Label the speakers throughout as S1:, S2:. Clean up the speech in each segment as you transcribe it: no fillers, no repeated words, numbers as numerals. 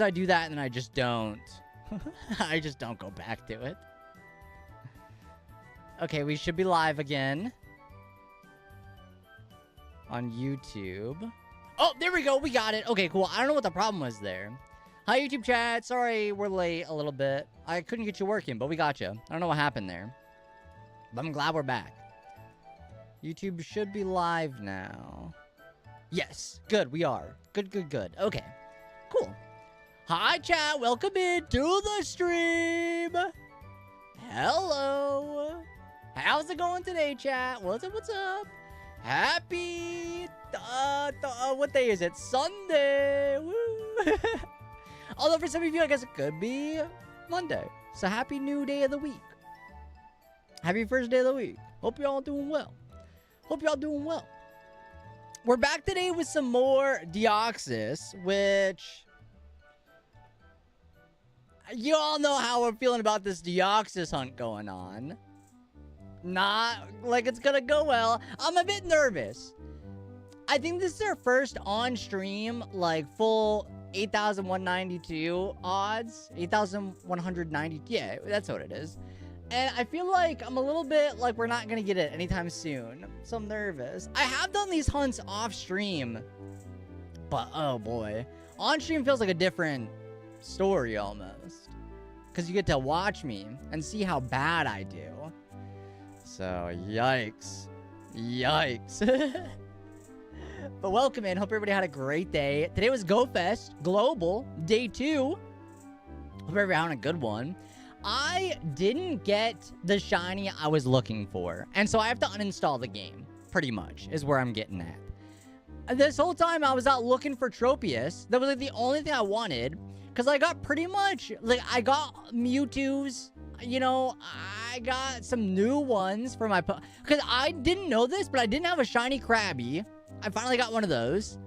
S1: I do that and then I just don't. I just don't go back to it. Okay, we should be live again. On YouTube. Oh, there we go. We got it. Okay, cool. I don't know what the problem was there. Hi, YouTube chat. Sorry we're late a little bit. I couldn't get you working, but we got you. I don't know what happened there. But I'm glad we're back. YouTube should be live now. Yes. Good, we are. Good, good, good. Okay. Cool. Hi, chat. Welcome in to the stream. Hello. How's it going today, chat? What's up? What's up? Happy... what day is it? Sunday. Woo. Although for some of you, I guess it could be Monday. So happy new day of the week. Happy first day of the week. Hope y'all doing well. Hope y'all doing well. We're back today with some more Deoxys, which... You all know how we're feeling about this Deoxys hunt going on. Not like it's gonna go well. I'm a bit nervous. I think this is our first on-stream, like, full 8,192 odds. 8,190. Yeah, that's what it is. And I feel like I'm a little bit like we're not gonna get it anytime soon. So I'm nervous. I have done these hunts off-stream. But, oh boy. On-stream feels like a different story almost. Because you get to watch me and see how bad I do. So, yikes. Yikes. But welcome in. Hope everybody had a great day. Today was GoFest Global, day 2. Hope everybody had a good one. I didn't get the shiny I was looking for. And so I have to uninstall the game, pretty much, is where I'm getting at. This whole time I was out looking for Tropius. That was like the only thing I wanted. Because I got pretty much, like, I got Mewtwo's. You know, I got some new ones for my... Because I didn't know this, but I didn't have a shiny Krabby. I finally got one of those.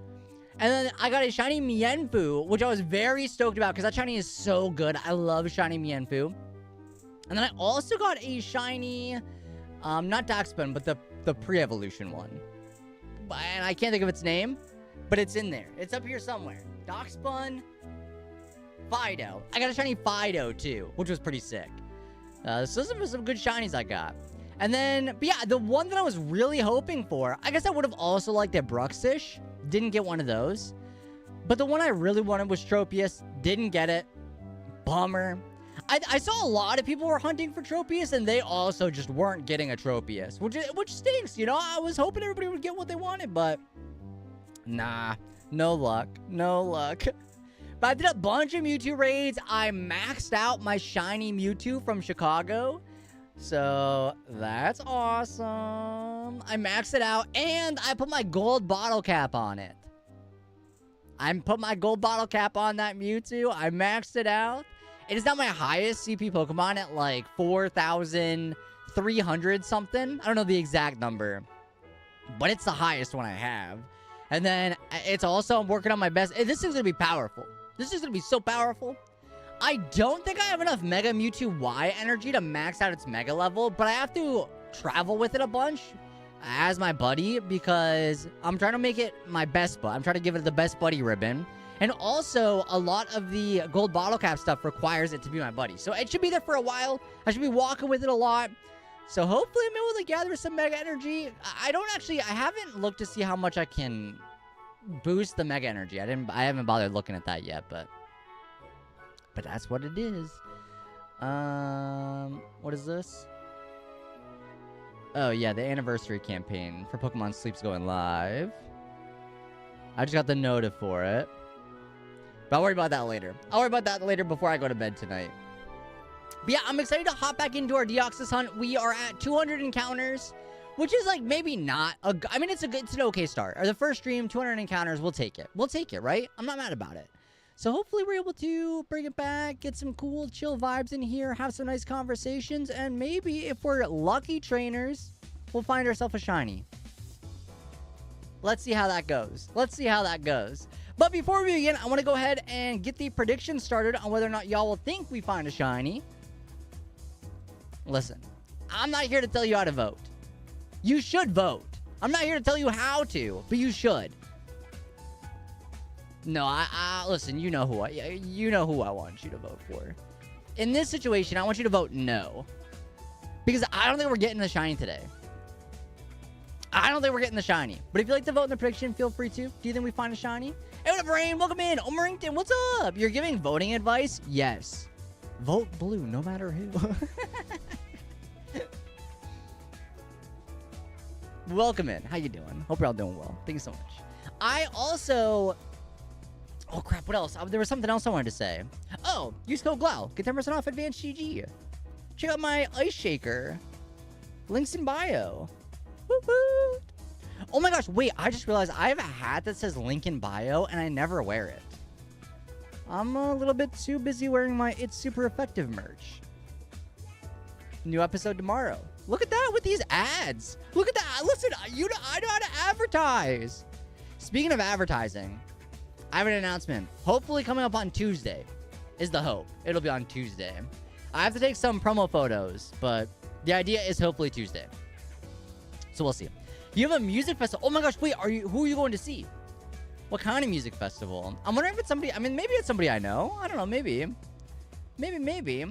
S1: And then I got a shiny Mienfoo, which I was very stoked about because that shiny is so good. I love shiny Mienfoo. And then I also got a shiny... not Darkspun, but the pre-evolution one. And I can't think of its name, but it's in there. It's up here somewhere. Darkspun... Fido. I got a shiny Fido, too, which was pretty sick. So those are some good shinies I got. And then, but yeah, the one that I was really hoping for, I guess I would have also liked a Bruxish. Didn't get one of those. But the one I really wanted was Tropius. Didn't get it. Bummer. I saw a lot of people were hunting for Tropius, and they also just weren't getting a Tropius, which stinks, you know? I was hoping everybody would get what they wanted, but nah, no luck. No luck. But I did a bunch of Mewtwo raids. I maxed out my shiny Mewtwo from Chicago. So, that's awesome. I maxed it out, and I put my gold bottle cap on it. I put my gold bottle cap on that Mewtwo. I maxed it out. It is now my highest CP Pokemon at, like, 4,300 something. I don't know the exact number. But it's the highest one I have. And then, it's also, I'm working on my best. This is going to be powerful. This is going to be so powerful. I don't think I have enough Mega Mewtwo Y energy to max out its Mega level, but I have to travel with it a bunch as my buddy because I'm trying to make it my best buddy. I'm trying to give it the best buddy ribbon. And also, a lot of the gold bottle cap stuff requires it to be my buddy. So it should be there for a while. I should be walking with it a lot. So hopefully I'm able to gather some Mega energy. I haven't looked to see how much I can boost the Mega energy. I haven't bothered looking at that yet, but that's what it is. What is this? Oh yeah, the anniversary campaign for Pokemon Sleep's going live. I just got the notif for it. But I'll worry about that later. I'll worry about that later before I go to bed tonight. But yeah, I'm excited to hop back into our Deoxys hunt. We are at 200 encounters, which is like maybe not a... I mean, it's an okay start. Or the first stream, 200 encounters, we'll take it. We'll take it, right? I'm not mad about it. So hopefully we're able to bring it back, get some cool, chill vibes in here, have some nice conversations, and maybe if we're lucky trainers, we'll find ourselves a shiny. Let's see how that goes. Let's see how that goes. But before we begin, I want to go ahead and get the predictions started on whether or not y'all will think we find a shiny. Listen, I'm not here to tell you how to vote. You should vote. I'm not here to tell you how to, but you should. No, listen, you know who I want you to vote for. In this situation, I want you to vote no. Because I don't think we're getting the shiny today. I don't think we're getting the shiny. But if you'd like to vote in the prediction, feel free to. Do you think we find a shiny? Hey, what up, Rain? Welcome in. Omerington, what's up? You're giving voting advice? Yes. Vote blue, no matter who. Welcome in. How you doing? Hope you're all doing well. Thank you so much. I also... Oh, crap. What else? There was something else I wanted to say. Oh, use code glowl. Get 10% off Advanced GG. Check out my ice shaker. Links in bio. Woo-hoo. Oh my gosh, wait, I just realized I have a hat that says link in bio, and I never wear it. I'm a little bit too busy wearing my It's Super Effective merch. New episode tomorrow. Look at that with these ads. Look at that. Listen, I know how to advertise. Speaking of advertising, I have an announcement. Hopefully coming up on Tuesday is the hope. It'll be on Tuesday. I have to take some promo photos, but the idea is hopefully Tuesday. So we'll see. You have a music festival. Oh my gosh, wait, who are you going to see? What kind of music festival? I'm wondering if it's somebody, maybe it's somebody I know. I don't know, maybe. Maybe.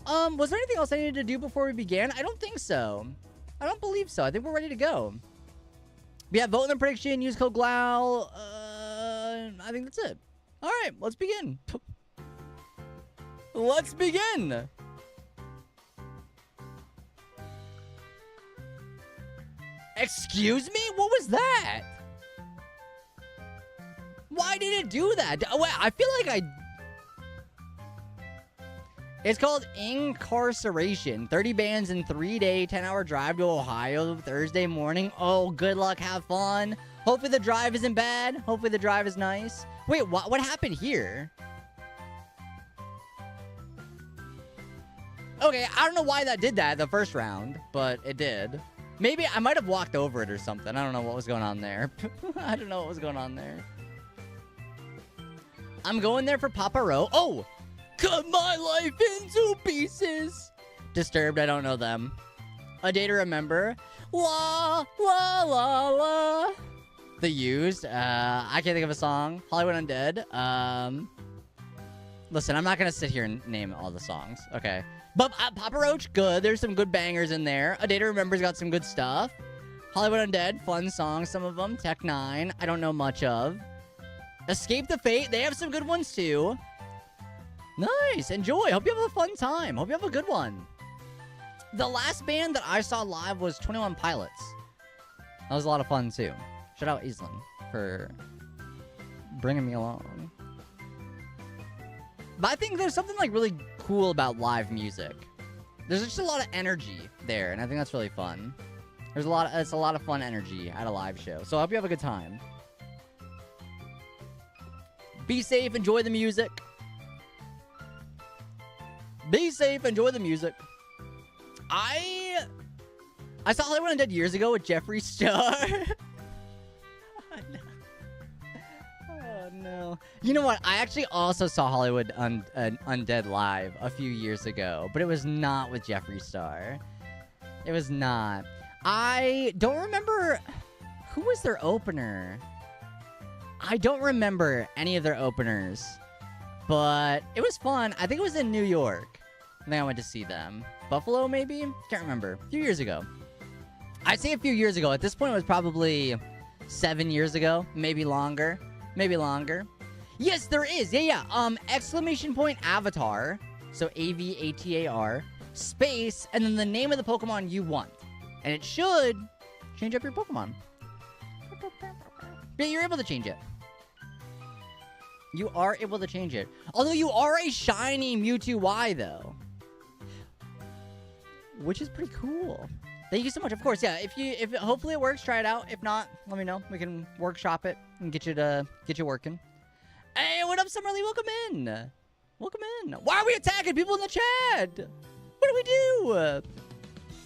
S1: Was there anything else I needed to do before we began? I don't think so. I don't believe so. I think we're ready to go. Yeah, vote in the prediction, use code glowl. I think that's it. All right, let's begin. Let's begin. Excuse me? What was that? Why did it do that? Wait, I feel like It's called Incarceration. 30 bands in 3-day, 10-hour drive to Ohio Thursday morning. Oh, good luck. Have fun. Hopefully the drive isn't bad. Hopefully the drive is nice. Wait, what happened here? Okay, I don't know why that did that the first round, but it did. Maybe I might have walked over it or something. I don't know what was going on there. I don't know what was going on there. I'm going there for Papa Row. Oh! Cut my life into pieces. Disturbed, I don't know them. A Day to Remember. La, la, la, la. The Used. I can't think of a song. Hollywood Undead. Listen, I'm not going to sit here and name all the songs. Okay. But Papa Roach, good. There's some good bangers in there. A Day to Remember's got some good stuff. Hollywood Undead, fun songs, some of them. Tech 9, I don't know much of. Escape the Fate, they have some good ones too. Nice, enjoy. Hope you have a fun time. Hope you have a good one. The last band that I saw live was 21 Pilots. That was a lot of fun too. Shout out Aislinn for bringing me along. But I think there's something like really cool about live music. There's just a lot of energy there, and I think that's really fun. It's a lot of fun energy at a live show. So I hope you have a good time. Be safe, enjoy the music. Be safe, enjoy the music. I saw Hollywood Undead years ago with Jeffree Star. Oh no. You know what? I actually also saw Hollywood Undead live a few years ago, but it was not with Jeffree Star. It was not. I don't remember who was their opener. I don't remember any of their openers, but it was fun. I think it was in New York. I think I went to see them. Buffalo, maybe? Can't remember. A few years ago. I'd say a few years ago. At this point, it was probably 7 years ago. Maybe longer. Maybe longer. Yes, there is. Yeah. Exclamation point avatar. So AVATAR. Space. And then the name of the Pokemon you want. And it should change up your Pokemon. Yeah, you're able to change it. You are able to change it. Although you are a shiny Mewtwo Y, though. Which is pretty cool. Thank you so much. Of course, yeah. If hopefully it works, try it out. If not, let me know. We can workshop it and get you working. Hey, what up, Summerly? Welcome in. Welcome in. Why are we attacking people in the chat? What do we do?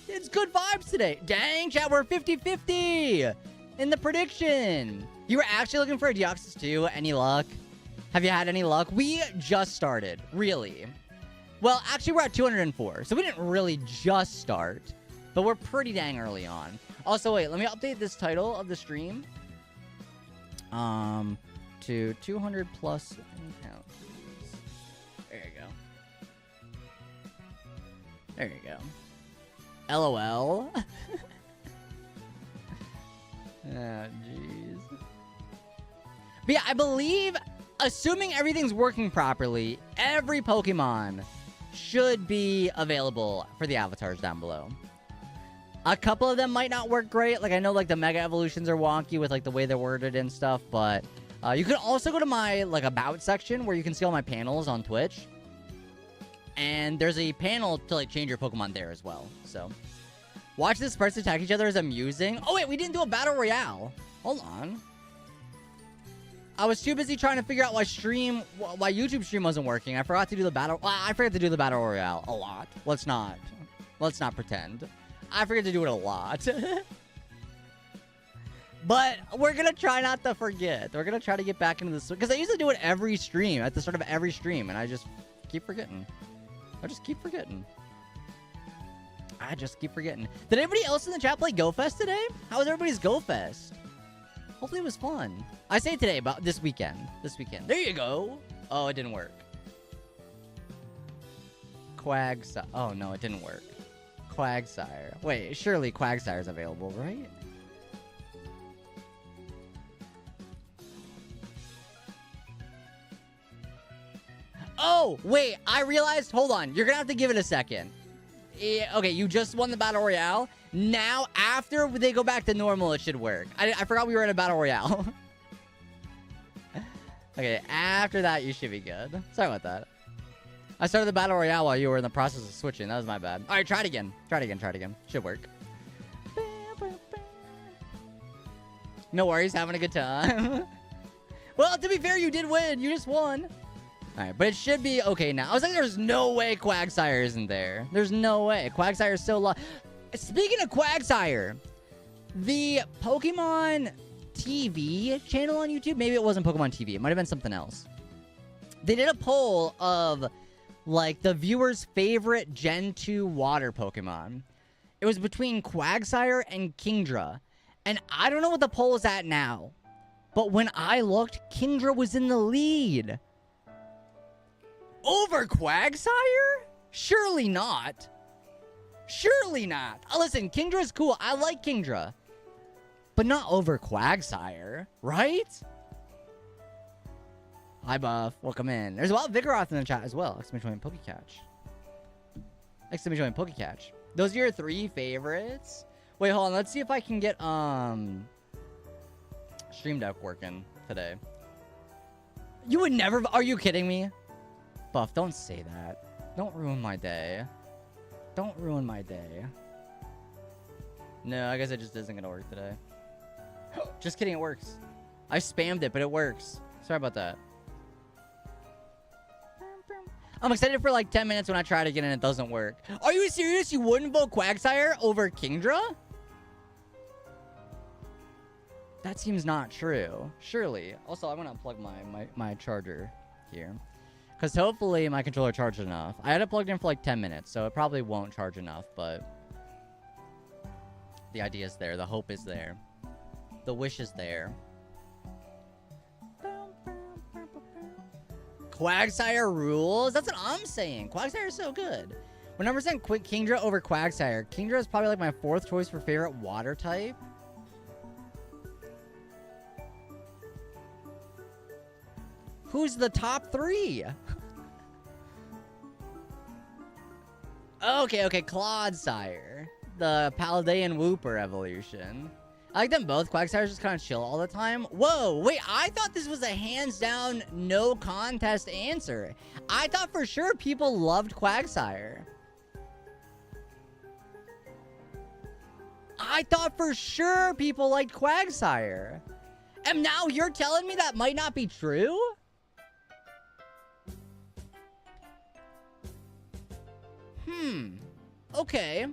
S1: It's good vibes today. Dang, chat, we're 50-50 in the prediction. You were actually looking for a Deoxys too. Any luck? Have you had any luck? We just started, really. Well, actually, we're at 204, so we didn't really just start, but we're pretty dang early on. Also, wait, let me update this title of the stream. to 200 plus encounters. There you go. There you go. LOL. Oh, jeez. But yeah, I believe, assuming everything's working properly, every Pokemon should be available for the avatars down below. A couple of them might not work great. Like, I know, like, the Mega Evolutions are wonky with, like, the way they're worded and stuff. But you can also go to my, like, About section where you can see all my panels on Twitch. And there's a panel to, like, change your Pokemon there as well. So, watch the Sparks attack each other is amusing. Oh, wait, we didn't do a Battle Royale. Hold on. I was too busy trying to figure out why YouTube stream wasn't working. I forgot to do the Battle... I forgot to do the Battle Royale a lot. Let's not pretend. I forget to do it a lot. But we're going to try not to forget. We're going to try to get back into this. Because I used to do it every stream, at the start of every stream. And I just keep forgetting. I just keep forgetting. Did anybody else in the chat play GoFest today? How was everybody's GoFest? Hopefully it was fun. I say today, but this weekend. There you go. Oh, it didn't work. Quagsire. Oh, no, it didn't work. Quagsire. Wait, surely Quagsire's available, right? Oh, wait, I realized. Hold on. You're gonna have to give it a second. Yeah, okay, you just won the Battle Royale. Now, after they go back to normal, it should work. I forgot we were in a Battle Royale. Okay, after that, you should be good. Sorry about that. I started the Battle Royale while you were in the process of switching. That was my bad. All right, try it again. Try it again. Should work. No worries, having a good time. Well, to be fair, you did win. You just won. All right, but it should be okay now. I was like, there's no way Quagsire isn't there. There's no way. Quagsire is so low. Speaking of Quagsire, the Pokemon TV channel on YouTube, maybe it wasn't Pokemon TV. It might have been something else. They did a poll of, like, the viewers' favorite Gen 2 water Pokemon. It was between Quagsire and Kingdra. And I don't know what the poll is at now. But when I looked, Kingdra was in the lead. Over Quagsire? Surely not. Surely not. Listen, Kingdra's cool. I like Kingdra. But not over Quagsire, right? Hi, Buff. Welcome in. There's a lot of Vigoroth in the chat as well. Exclamation point Pokecatch. Exclamation point Pokecatch. Those are your 3 favorites? Wait, hold on. Let's see if I can get Stream Deck working today. You would never... Are you kidding me? Buff, don't say that. Don't ruin my day. Don't ruin my day. No, I guess it just isn't gonna work today. Just kidding, it works. I spammed it, but it works. Sorry about that. I'm excited for like 10 minutes when I try it again and it doesn't work. Are you serious? You wouldn't vote Quagsire over Kingdra? That seems not true. Surely. Also, I'm gonna unplug my charger here. Because hopefully my controller charged enough. I had it plugged in for like 10 minutes, so it probably won't charge enough, but the idea is there. The hope is there. The wish is there. Quagsire rules? That's what I'm saying. Quagsire is so good. When I'm saying Kingdra over Quagsire, Kingdra is probably like my 4th choice for favorite water type. Who's the top 3? Okay, Clodsire. The Paldean Wooper evolution. I like them both. Quagsire's just kind of chill all the time. Whoa, wait, I thought this was a hands down, no contest answer. I thought for sure people loved Quagsire. I thought for sure people liked Quagsire. And now you're telling me that might not be true? Okay.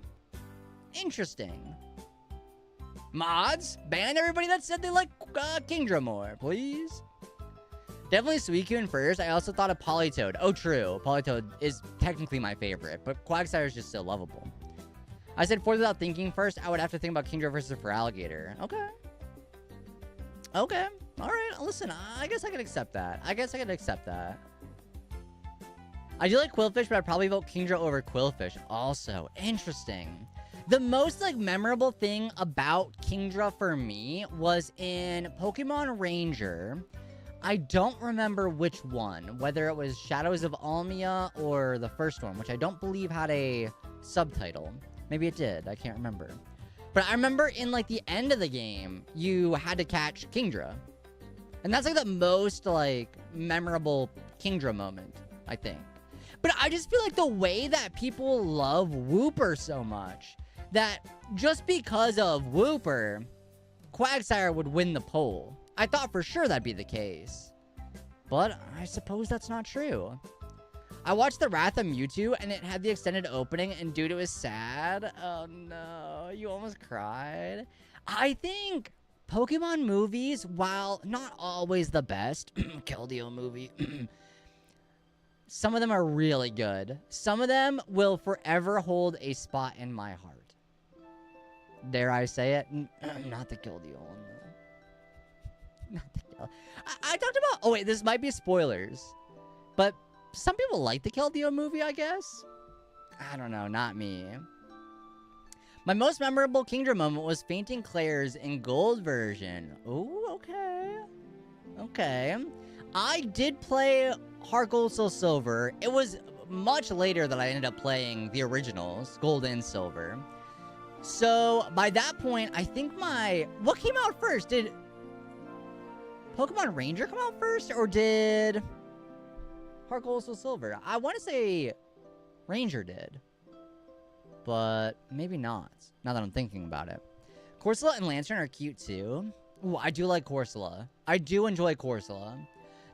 S1: Interesting. Mods, ban everybody that said they like Kingdra more, please. Definitely Suicune first. I also thought of Politoed. Oh, true. Politoed is technically my favorite, but Quagsire is just so lovable. I said 4th without thinking first. I would have to think about Kingdra versus Feraligatr. Okay. Okay. All right. Listen, I guess I can accept that. I do like Quillfish, but I'd probably vote Kingdra over Quillfish. Also, interesting. The most, like, memorable thing about Kingdra for me was in Pokemon Ranger. I don't remember which one, whether it was Shadows of Almia or the first one, which I don't believe had a subtitle. Maybe it did. I can't remember. But I remember in, like, the end of the game, you had to catch Kingdra. And that's, like, the most, like, memorable Kingdra moment, I think. But I just feel like the way that people love Wooper so much, that just because of Wooper, Quagsire would win the poll. I thought for sure that'd be the case. But I suppose that's not true. I watched The Wrath of Mewtwo, and it had the extended opening, and dude, it was sad. Oh no, you almost cried. I think Pokemon movies, while not always the best, Keldeo movie, some of them are really good. Some of them will forever hold a spot in my heart. Dare I say it? Not the Keldeo one, though. Not the Keldeo. I talked about... Oh, wait, this might be spoilers. But some people like the Keldeo movie, I guess? I don't know, not me. My most memorable Kingdra moment was fainting Claire's in Gold version. Ooh, okay. Okay. I did play Heart Gold, Soul Silver. It was much later that I ended up playing the originals, Gold and Silver. So, by that point, I think what came out first? Did Pokemon Ranger come out first? Or did Heart Gold, Soul Silver? I want to say Ranger did. But maybe not, now that I'm thinking about it. Corsola and Lantern are cute, too. Ooh, I do like Corsola. I do enjoy Corsola.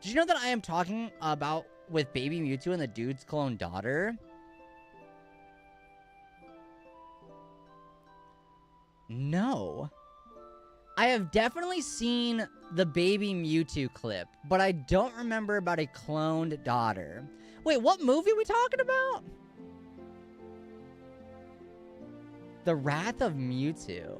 S1: Did you know that I am talking about with Baby Mewtwo and the dude's clone daughter? No. I have definitely seen the Baby Mewtwo clip, but I don't remember about a cloned daughter. Wait, what movie are we talking about? The Wrath of Mewtwo.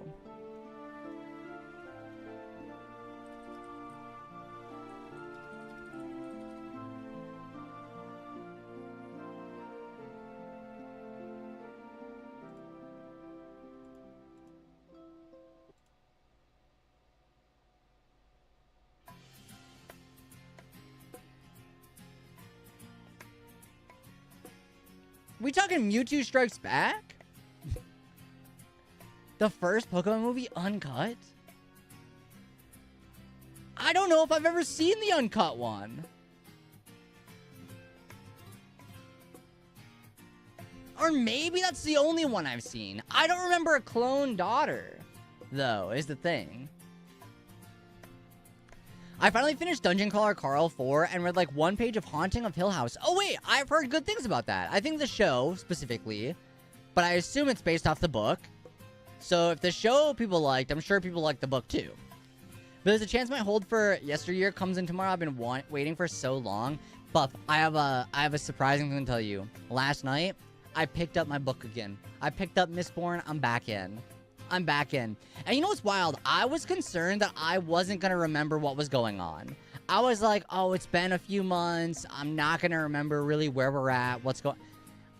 S1: We talking Mewtwo Strikes Back? The first Pokemon movie uncut? I don't know if I've ever seen the uncut one. Or maybe that's the only one I've seen. I don't remember a clone daughter, though, is the thing. I finally finished Dungeon Crawler Carl 4 and read like one page of Haunting of Hill House. Oh wait, I've heard good things about that. I think the show, specifically, but I assume it's based off the book. So if the show people liked, I'm sure people like the book too. But there's a chance my hold for Yesteryear comes in tomorrow. I've been waiting for so long. Buff, I have a surprising thing to tell you. Last night, I picked up my book again. I picked up Mistborn. I'm back in. I'm back in. And you know what's wild? I was concerned that I wasn't going to remember what was going on. I was like, oh, it's been a few months. I'm not going to remember really where we're at, what's going...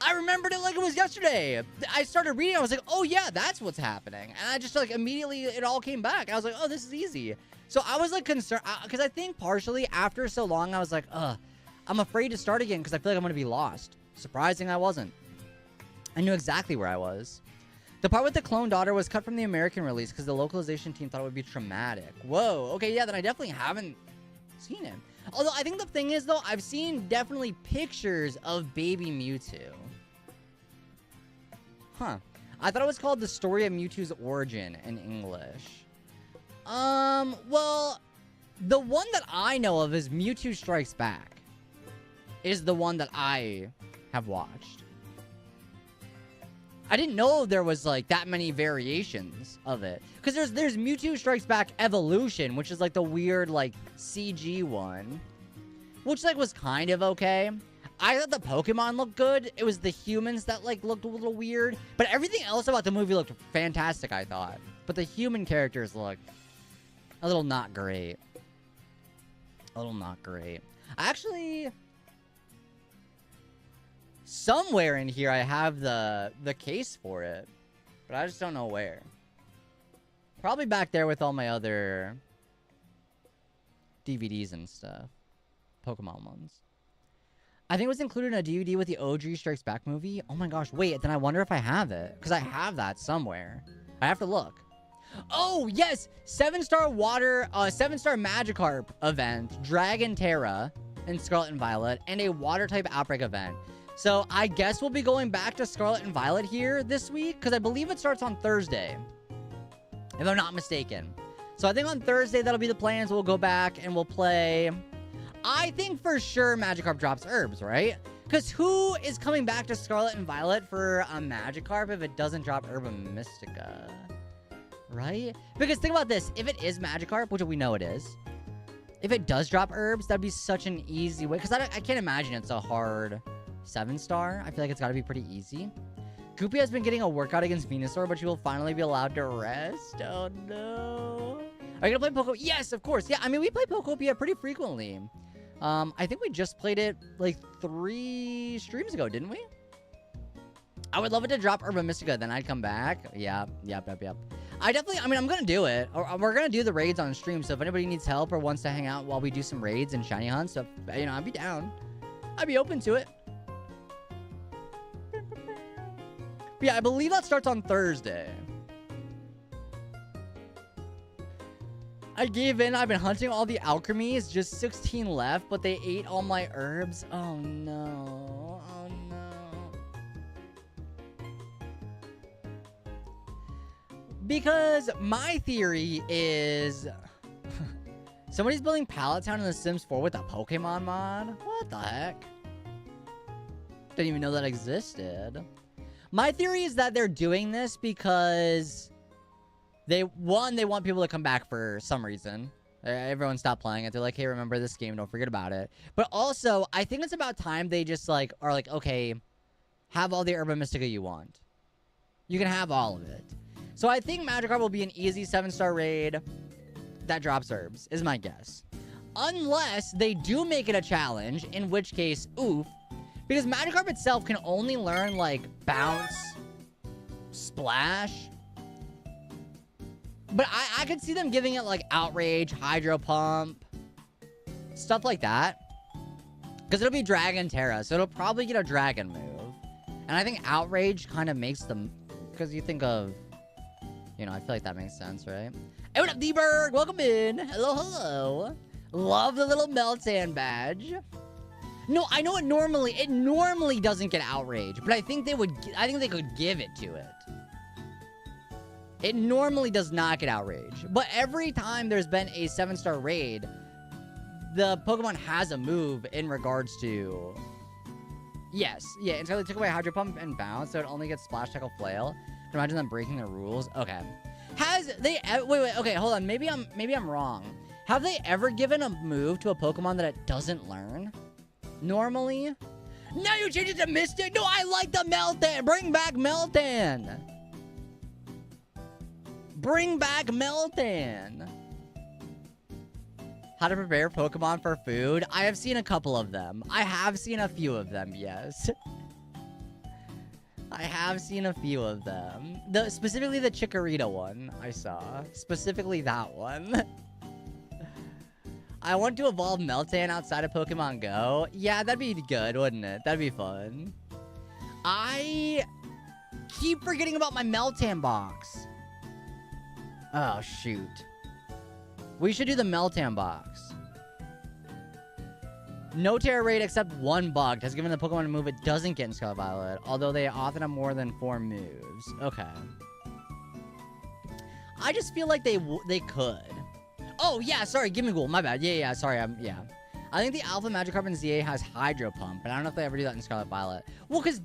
S1: I remembered it like it was yesterday. I started reading. I was like, oh, yeah, that's what's happening. And I just, like, immediately, it all came back. I was like, oh, this is easy. So I was, like, concerned. Because I think partially after so long, I was like, I'm afraid to start again because I feel like I'm going to be lost. Surprising I wasn't. I knew exactly where I was. The part with the clone daughter was cut from the American release because the localization team thought it would be traumatic. Whoa. Okay, yeah, then I definitely haven't seen it. Although, I think the thing is, though, I've seen definitely pictures of Baby Mewtwo. Huh. I thought it was called The Story of Mewtwo's Origin in English. Well, the one that I know of is Mewtwo Strikes Back. Is the one that I have watched. I didn't know there was, like, that many variations of it. Because there's Mewtwo Strikes Back Evolution, which is, like, the weird, like, CG one. Which, like, was kind of okay. I thought the Pokemon looked good. It was the humans that, like, looked a little weird. But everything else about the movie looked fantastic, I thought. But the human characters looked A little not great. A little not great. Actually, somewhere in here I have the case for it, but I just don't know where. Probably back there with all my other DVDs and stuff. Pokemon ones. I think it was included in a DVD with the OG Strikes Back movie. Oh my gosh, wait, then I wonder if I have it. Because I have that somewhere. I have to look. Oh, yes! 7-star water, 7-star Magikarp event, Dragon Terra in Scarlet and Violet, and a water type outbreak event. So I guess we'll be going back to Scarlet and Violet here this week, because I believe it starts on Thursday, if I'm not mistaken. So I think on Thursday, that'll be the plans. We'll go back and we'll play. I think for sure Magikarp drops herbs, right? Because who is coming back to Scarlet and Violet for a Magikarp if it doesn't drop Herba Mystica? Right? Because think about this. If it is Magikarp, which we know it is, if it does drop herbs, that'd be such an easy way. Because I can't imagine it's a hard 7-star. I feel like it's got to be pretty easy. Goopy has been getting a workout against Venusaur, but she will finally be allowed to rest. Oh, no. Are you going to play Poco? Yes, of course. Yeah, I mean, we play Pokopia pretty frequently. I think we just played it like 3 streams ago, didn't we? I would love it to drop Herba Mystica, then I'd come back. Yep. I mean, I'm going to do it. We're going to do the raids on stream, so if anybody needs help or wants to hang out while we do some raids and shiny hunts, so, you know, I'd be down. I'd be open to it. But yeah, I believe that starts on Thursday. I gave in. I've been hunting all the alchemies. Just 16 left, but they ate all my herbs. Oh, no. Oh, no. Because my theory is somebody's building Pallet Town in The Sims 4 with a Pokemon mod. What the heck? Didn't even know that existed. My theory is that they're doing this because they want people to come back for some reason. Everyone stopped playing it. They're like, hey, remember this game. Don't forget about it. But also, I think it's about time they just like are like, okay, have all the Herba Mystica you want. You can have all of it. So I think Magikarp will be an easy 7-star raid that drops herbs, is my guess. Unless they do make it a challenge, in which case, oof. Because Magikarp itself can only learn, like, Bounce, Splash. But I could see them giving it, like, Outrage, Hydro Pump, stuff like that. Because it'll be Dragon Terra, so it'll probably get a Dragon move. And I think Outrage kind of makes them... Because you think of... You know, I feel like that makes sense, right? Hey, what up, D-Berg? Welcome in. Hello, hello. Love the little Meltan badge. No, I know it normally doesn't get Outrage, but I think they could give it to it. It normally does not get Outrage, but every time there's been a 7-star raid, the Pokemon has a move in regards to... Yes, yeah, until they took away Hydro Pump and Bounce, so it only gets Splash, Tackle, Flail. Can you imagine them breaking the rules? Okay. Wait, okay, hold on, maybe I'm wrong. Have they ever given a move to a Pokemon that it doesn't learn? Normally? Now you change it to Mystic? No, I like the Meltan! Bring back Meltan! Bring back Meltan! How to prepare Pokemon for food? I have seen a couple of them. I have seen a few of them, yes. I have seen a few of them. Specifically the Chikorita one I saw. Specifically that one. I want to evolve Meltan outside of Pokemon Go. Yeah, that'd be good, wouldn't it? That'd be fun. I keep forgetting about my Meltan box. Oh, shoot. We should do the Meltan box. No Terra raid except one bug has given the Pokemon a move it doesn't get in Scarlet Violet, although they often have more than 4 moves. Okay. I just feel like they could. Oh, yeah, sorry, Gimmighoul, my bad. Yeah, sorry, yeah. I think the Alpha Magikarp in ZA has Hydro Pump, but I don't know if they ever do that in Scarlet Violet. Well, because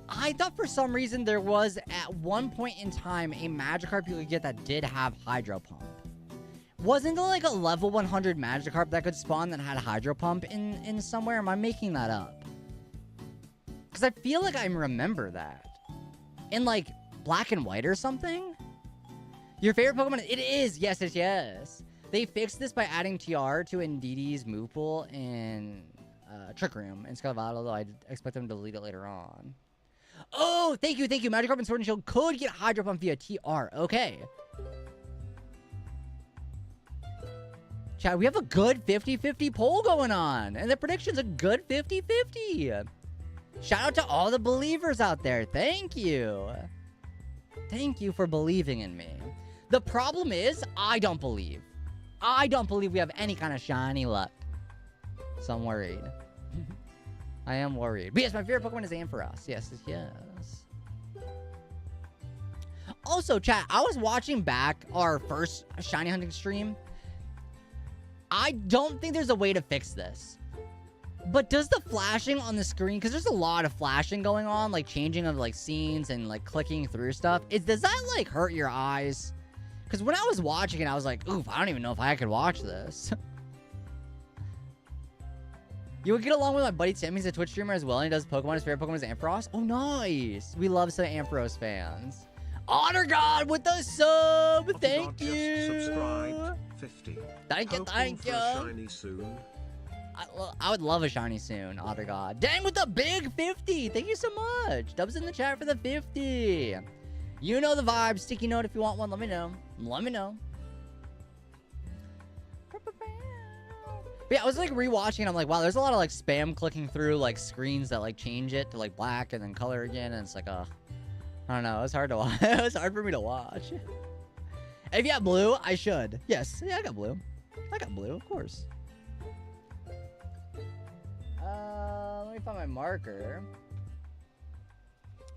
S1: I thought for some reason there was, at one point in time, a Magikarp you could get that did have Hydro Pump. Wasn't there, like, a level 100 Magikarp that could spawn that had Hydro Pump in somewhere? Am I making that up? Because I feel like I remember that. In, like, Black and White or something? Your favorite Pokemon? It is. Yes, yes, yes. They fixed this by adding TR to Indeedee's move pool and Trick Room in Scarlet Violet, although I expect them to delete it later on. Oh, thank you, thank you. Magikarp and Sword and Shield could get Hydro Pump via TR. Okay. Chat, we have a good 50-50 poll going on. And the prediction's a good 50-50. Shout out to all the believers out there. Thank you. Thank you for believing in me. The problem is, I don't believe. I don't believe we have any kind of shiny luck. So I'm worried. I am worried. But yes, my favorite Pokemon is Ampharos. Yes, yes. Also, chat, I was watching back our first shiny hunting stream. I don't think there's a way to fix this. But does the flashing on the screen, because there's a lot of flashing going on, like changing of like scenes and like clicking through stuff, does that like hurt your eyes? Because when I was watching it, I was like, oof, I don't even know if I could watch this. You would get along with my buddy Tim. He's a Twitch streamer as well, and he does Pokemon. His favorite Pokemon is Ampharos. Oh, nice. We love some Ampharos fans. Honor God with the sub. Thank you. Subscribed. 50. Thank you, thank you.
S2: Shiny soon.
S1: I would love a shiny soon, Otter God. Dang, with the big 50. Thank you so much. Dubs in the chat for the 50. You know the vibe. Sticky note if you want one. Let me know. Let me know. But yeah, I was like rewatching and I'm like, wow, there's a lot of like spam clicking through like screens that like change it to like black and then color again. And it's like, I don't know. It was hard to watch. It was hard for me to watch. If you have blue, I should. Yes. Yeah, I got blue. I got blue, of course. Let me find my marker.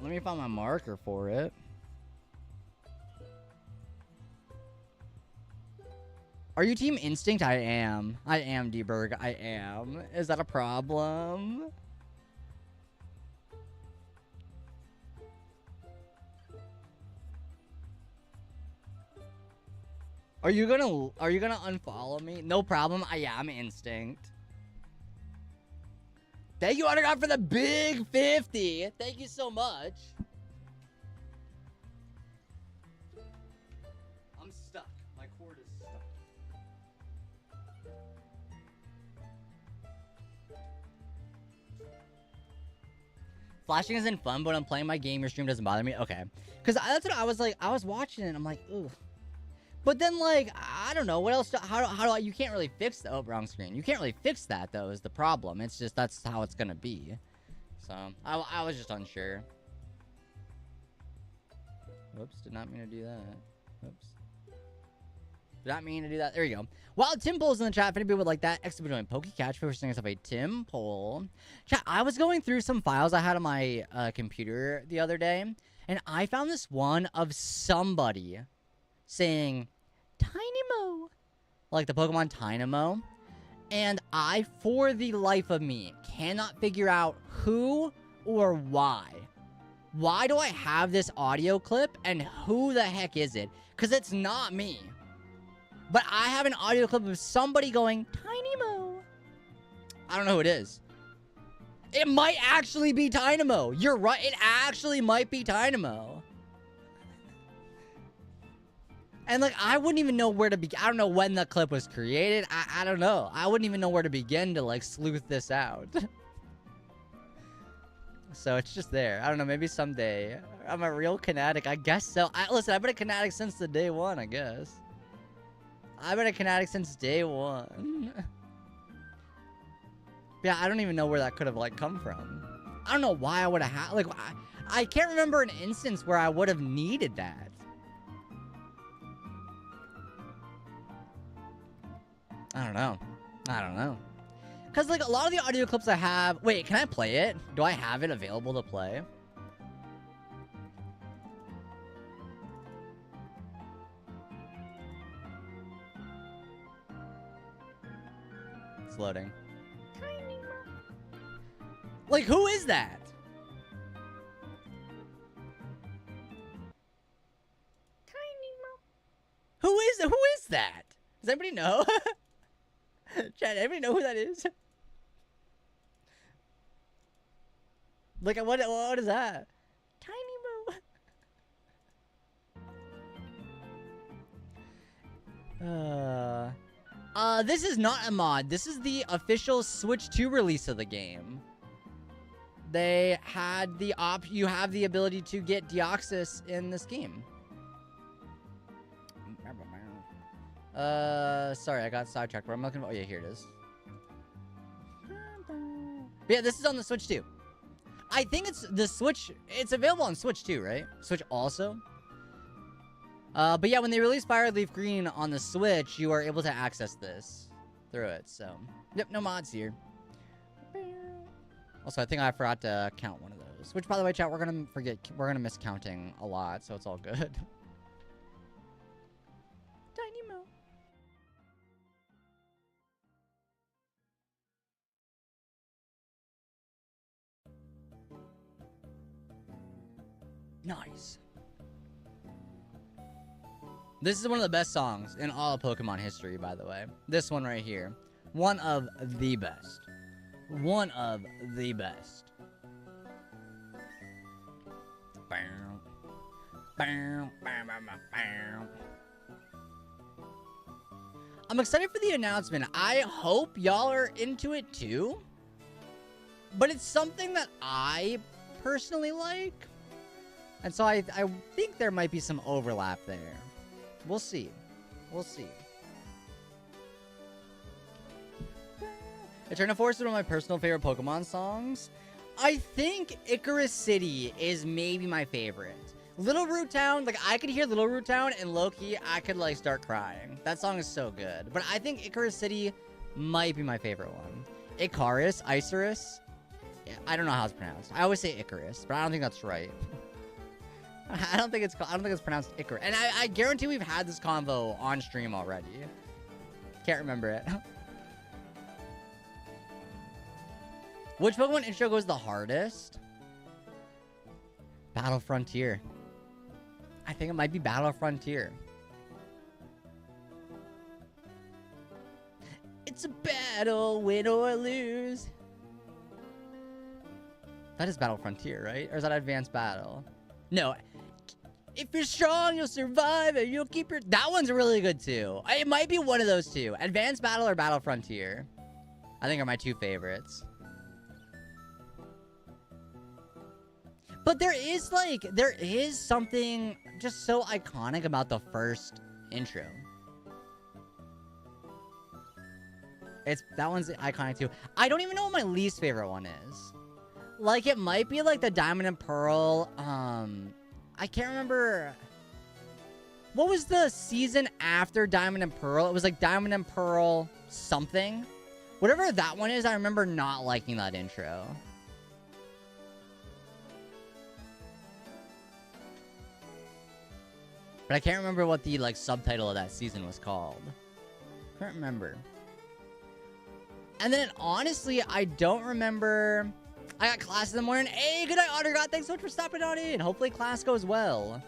S1: Let me find my marker for it. Are you Team Instinct? I am. I am, D-Berg. I am. Is that a problem? Are you gonna unfollow me? No problem. I am Instinct. Thank you, Autograph, for the big 50. Thank you so much. I'm stuck. My cord is stuck. Flashing isn't fun, but I'm playing my game. Your stream doesn't bother me. Okay. Because that's what I was like. I was watching it. And I'm like, ooh. But then, like, I don't know. What else? How do I? You can't really fix the wrong screen. You can't really fix that, though, is the problem. It's just that's how it's going to be. So, I was just unsure. Whoops. Did not mean to do that. Whoops. Did not mean to do that. There you go. While Tim Poll's in the chat, if anybody would like that, extra join PokeCatch for sending us up a Tim Poll. Chat, I was going through some files I had on my computer the other day, and I found this one of somebody saying Tynamo, like the Pokemon Tynamo, and I, for the life of me, cannot figure out who or why. Why do I have this audio clip, and who the heck is it? Because it's not me. But I have an audio clip of somebody going, Tynamo. I don't know who it is. It might actually be Tynamo. You're right. It actually might be Tynamo. And, like, I wouldn't even know where to begin. I don't know when the clip was created. I don't know. I wouldn't even know where to begin to, like, sleuth this out. So it's just there. I don't know. Maybe someday. I'm a real Kinetic. I guess so. Listen, I've been a Kinetic since the day one, I guess. I've been a Kinetic since day one. Yeah, I don't even know where that could have, like, come from. I don't know why I would have had, like, I can't remember an instance where I would have needed that. I don't know. I don't know. Because, like, a lot of the audio clips I have... Wait, can I play it? Do I have it available to play? It's loading. Like, who is that? Who is that? Does anybody know? Chat, anybody know who that is? Like, what is that? Tiny Moo. This is not a mod. This is the official Switch 2 release of the game. They had the you have the ability to get Deoxys in this game. Sorry, I got sidetracked. Where I'm looking for. Oh yeah, here it is. But yeah, this is on the Switch 2. I think it's the Switch. It's available on Switch 2, right? Switch also. But yeah, when they release Fire LeafGreen on the Switch, you are able to access this through it. So, yep, no mods here. Also, I think I forgot to count one of those. Which, by the way, chat, we're gonna miss counting a lot, so it's all good. Tiny Mo. Nice. This is one of the best songs in all of Pokemon history, by the way. This one right here. One of the best. One of the best. I'm excited for the announcement. I hope y'all are into it too. But it's something that I personally like. And so I think there might be some overlap there. We'll see. We'll see. Eterna Forest is one of my personal favorite Pokemon songs. I think Icarus City is maybe my favorite. Little Root Town, like I could hear Little Root Town and low-key I could like start crying. That song is so good. But I think Icarus City might be my favorite one. Icarus. Yeah, I don't know how it's pronounced. I always say Icarus, but I don't think that's right. I don't think it's pronounced Icarus. And I guarantee we've had this convo on stream already. Can't remember it. Which Pokemon intro goes the hardest? Battle Frontier. I think it might be Battle Frontier. It's a battle, win or lose. That is Battle Frontier, right? Or is that Advanced Battle? No. If you're strong, you'll survive and you'll keep your... That one's really good too. It might be one of those two. Advanced Battle or Battle Frontier. I think are my two favorites. But there is something just so iconic about the first intro. That one's iconic too. I don't even know what my least favorite one is. Like, it might be like the Diamond and Pearl, I can't remember. What was the season after Diamond and Pearl? It was like Diamond and Pearl something. Whatever that one is, I remember not liking that intro. But I can't remember what the, like, subtitle of that season was called. Can't remember. And then, honestly, I don't remember... I got class in the morning. Hey, good night, Otter God. Thanks so much for stopping on in. Hopefully class goes well.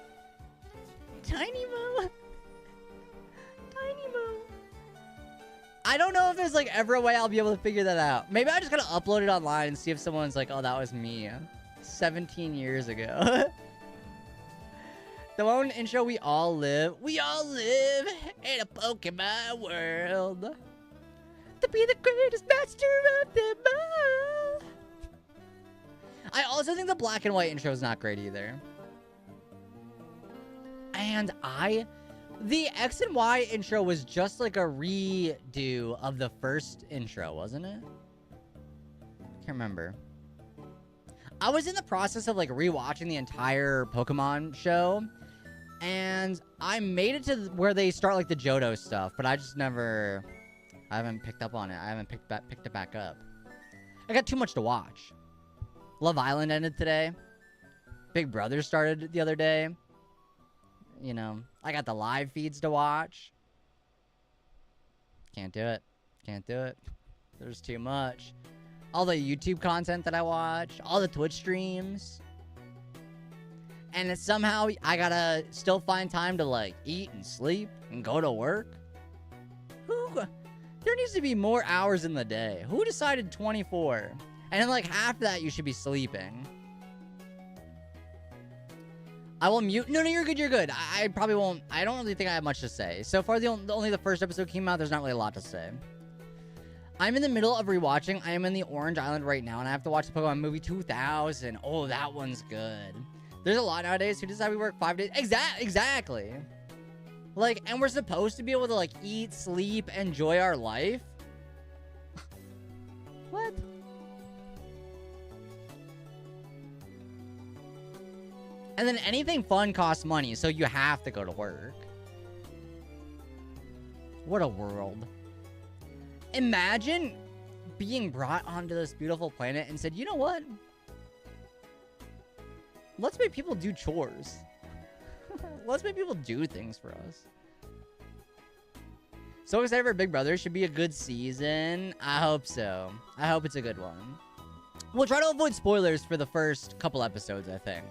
S1: Tiny Mo. Tiny Mo. I don't know if there's, like, ever a way I'll be able to figure that out. Maybe I just gotta upload it online and see if someone's like, oh, that was me 17 years ago. The one intro, we all live in a Pokemon world. To be the greatest master of them all. I also think the black and white intro is not great either. And the X and Y intro was just like a redo of the first intro, wasn't it? Can't remember. I was in the process of like rewatching the entire Pokemon show, and I made it to where they start like the Johto stuff, but I haven't picked up on it. I haven't picked it back up. I got too much to watch. Love Island ended today. Big Brother started the other day. You know, I got the live feeds to watch. Can't do it. Can't do it. There's too much. All the YouTube content that I watch. All the Twitch streams. And it's somehow I gotta still find time to like eat and sleep and go to work. There needs to be more hours in the day. Who decided 24? And then like half that you should be sleeping. I will mute. No, you're good. You're good. I probably won't. I don't really think I have much to say. So far, only the first episode came out. There's not really a lot to say. I'm in the middle of rewatching. I am in the Orange Island right now, and I have to watch the Pokemon movie 2000. Oh, that one's good. There's a lot nowadays who decide we work 5 days. Exactly. Like, and we're supposed to be able to, like, eat, sleep, enjoy our life. What? And then anything fun costs money, so you have to go to work. What a world. Imagine being brought onto this beautiful planet and said, you know what? Let's make people do chores. Let's make people do things for us. So excited for Big Brother. Should be a good season. I hope so. I hope it's a good one. We'll try to avoid spoilers for the first couple episodes, I think.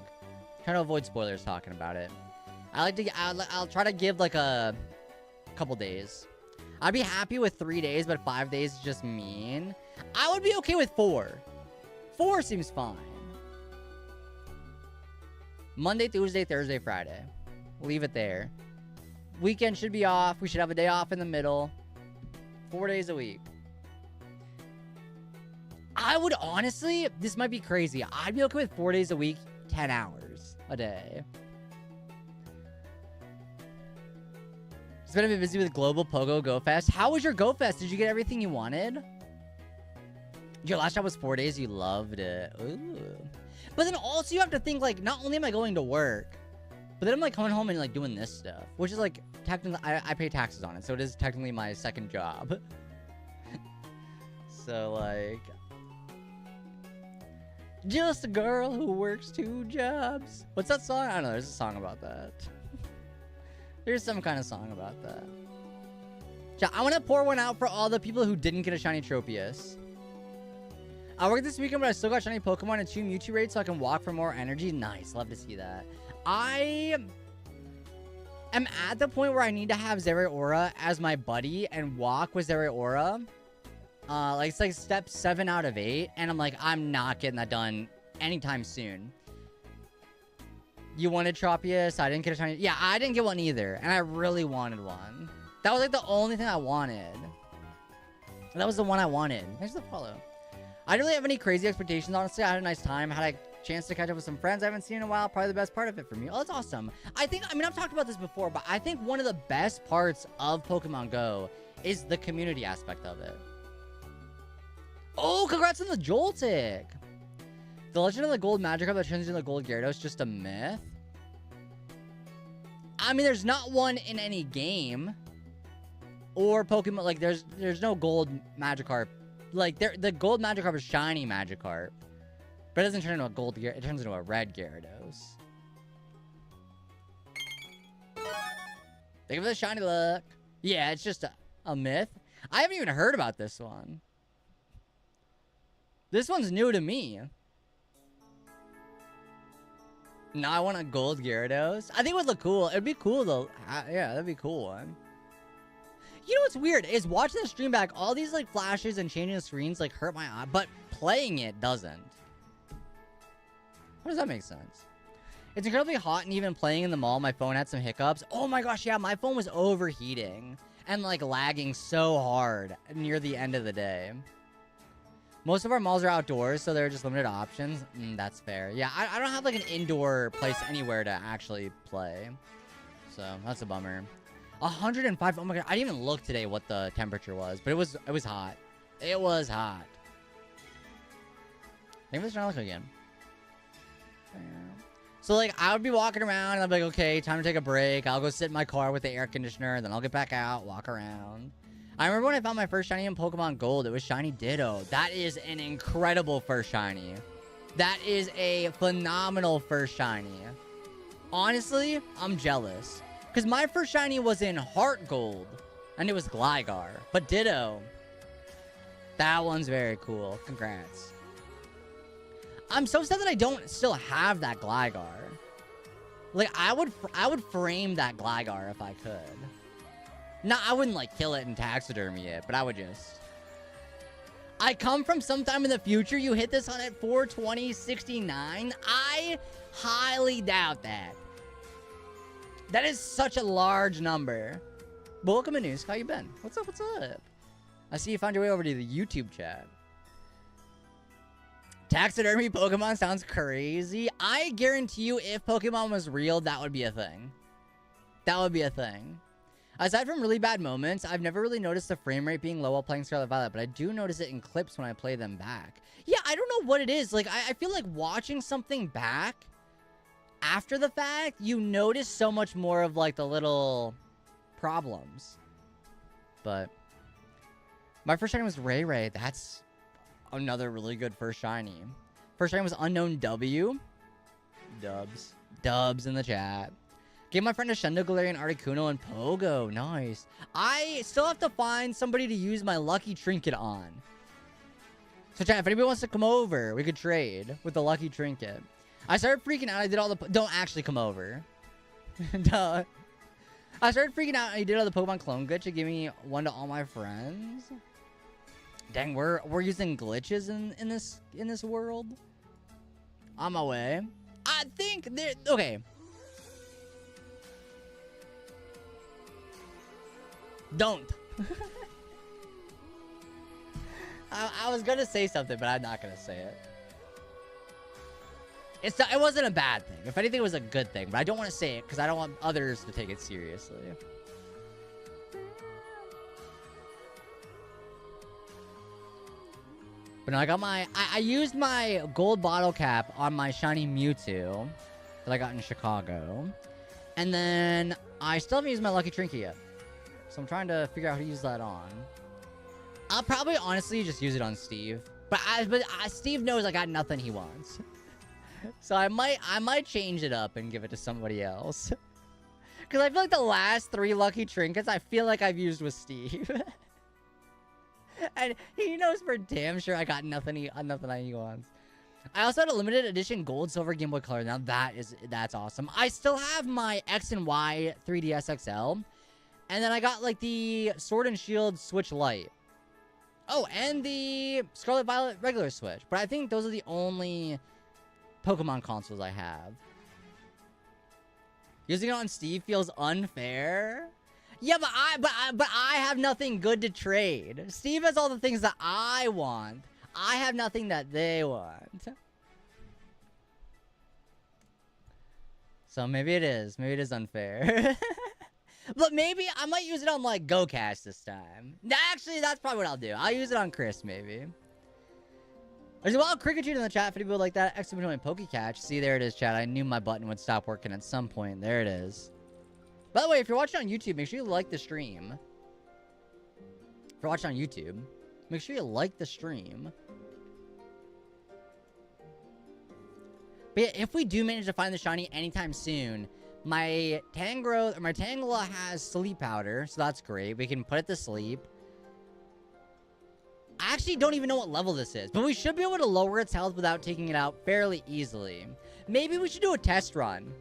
S1: Try to avoid spoilers talking about it. I'll try to give like a couple days. I'd be happy with 3 days, but 5 days is just mean. I would be okay with 4. 4 seems fine. Monday, Tuesday, Thursday, Friday. Leave it there. Weekend should be off. We should have a day off in the middle. 4 days a week. I would honestly, this might be crazy. I'd be okay with 4 days a week, 10 hours a day. Just gonna be busy with Global Pogo Go Fest. How was your Go Fest? Did you get everything you wanted? Your last job was 4 days. You loved it. Ooh. But then also you have to think, like, not only am I going to work, but then I'm like coming home and like doing this stuff, which is like technically I pay taxes on it, so it is technically my second job. So like, just a girl who works 2 jobs. What's that song? I don't know. There's a song about that. There's some kind of song about that. I want to pour one out for all the people who didn't get a shiny Tropius. I worked this weekend, but I still got shiny Pokemon and 2 Mewtwo raids so I can walk for more energy. Nice. Love to see that. I am at the point where I need to have Zeraora as my buddy and walk with Zeraora. Like, it's like step 7 out of 8. And I'm like, I'm not getting that done anytime soon. You wanted Tropius? I didn't get a shiny. Yeah, I didn't get one either. And I really wanted one. That was like the only thing I wanted. That was the one I wanted. Thanks for the follow. I didn't really have any crazy expectations, honestly. I had a nice time. Had a chance to catch up with some friends I haven't seen in a while. Probably the best part of it for me. Oh, that's awesome. I mean, I've talked about this before, but I think one of the best parts of Pokemon Go is the community aspect of it. Oh, congrats on the Joltik. The Legend of the Gold Magikarp that turns into the Gold Gyarados is just a myth. I mean, there's not one in any game. Or Pokemon, like, there's no Gold Magikarp. Like, the Gold Magikarp is shiny Magikarp. But it doesn't turn into a Gold Gyarados, it turns into a Red Gyarados. Thank you for the shiny look. Yeah, it's just a myth. I haven't even heard about this one. This one's new to me. No, I want a Gold Gyarados. I think it would look cool. It'd be cool, though. Yeah, that'd be a cool one. You know what's weird is watching the stream back, all these like flashes and changing the screens like hurt my eye, but playing it doesn't. How does that make sense? It's incredibly hot, and even playing in the mall, my phone had some hiccups. Oh my gosh, yeah, my phone was overheating and like lagging so hard near the end of the day. Most of our malls are outdoors, so there are just limited options. That's fair. Yeah, I don't have like an indoor place anywhere to actually play. So that's a bummer. 105. Oh my god, I didn't even look today what the temperature was, but it was hot. It was hot. Maybe let's try to look again. So like I would be walking around and I'd be like, okay, time to take a break. I'll go sit in my car with the air conditioner, and then I'll get back out, walk around. I remember when I found my first shiny in Pokemon Gold, it was shiny Ditto. That is an incredible first shiny. That is a phenomenal first shiny. Honestly, I'm jealous. Because my first shiny was in Heart Gold, and it was Gligar. But Ditto, that one's very cool. Congrats. I'm so sad that I don't still have that Gligar. Like, I would frame that Gligar if I could. No, I wouldn't, like, kill it and taxidermy it, but I would just... I come from sometime in the future. You hit this on at 420.69. I highly doubt that. That is such a large number. But welcome to News. How you been? What's up? What's up? I see you found your way over to the YouTube chat. Taxidermy Pokemon sounds crazy. I guarantee you, if Pokemon was real, that would be a thing. That would be a thing. Aside from really bad moments, I've never really noticed the frame rate being low while playing Scarlet Violet, but I do notice it in clips when I play them back. Yeah, I don't know what it is. Like, I feel like watching something back after the fact, you notice so much more of, like, the little problems. But my first shiny was Ray Ray. That's another really good first shiny. First shiny was Unknown W. Dubs in the chat. Gave my friend a Shendo, Galarian, Articuno, and Pogo. Nice. I still have to find somebody to use my lucky trinket on. So chat, if anybody wants to come over, we could trade with the lucky trinket. I started freaking out. I did all the... Don't actually come over. Duh. I started freaking out. I did all the Pokemon clone glitch. It gave me one to all my friends. Dang, we're using glitches in this world. On my way. I think there... Okay. Don't. I was gonna say something, but I'm not gonna say it. It wasn't a bad thing. If anything, it was a good thing. But I don't want to say it because I don't want others to take it seriously. But no, I got my... I used my gold bottle cap on my shiny Mewtwo that I got in Chicago. And then I still haven't used my lucky trinket yet. So I'm trying to figure out how to use that on. I'll probably honestly just use it on Steve. But Steve knows I got nothing he wants. So I might change it up and give it to somebody else. Because I feel like the last 3 lucky trinkets I feel like I've used with Steve. And he knows for damn sure I got nothing he wants. I also had a limited edition gold, silver, Game Boy Color. Now that's awesome. I still have my X and Y 3DS XL. And then I got like the Sword and Shield Switch Lite. Oh, and the Scarlet Violet regular Switch. But I think those are the only Pokemon consoles I have. Using it on Steve feels unfair. Yeah, but I have nothing good to trade. Steve has all the things that I want. I have nothing that they want. So maybe it is. Maybe it is unfair. But maybe I might use it on, like, GoCash this time. Actually, that's probably what I'll do. I'll use it on Chris, maybe. There's a wild Cricketune in the chat for people like that. Exclamation point Pokecatch. See, there it is, chat. I knew my button would stop working at some point. There it is. By the way, if you're watching on YouTube, make sure you like the stream. If you're watching on YouTube, make sure you like the stream. But yeah, if we do manage to find the shiny anytime soon... My Tangela has sleep powder, so that's great. We can put it to sleep. I actually don't even know what level this is, but we should be able to lower its health without taking it out fairly easily. Maybe we should do a test run.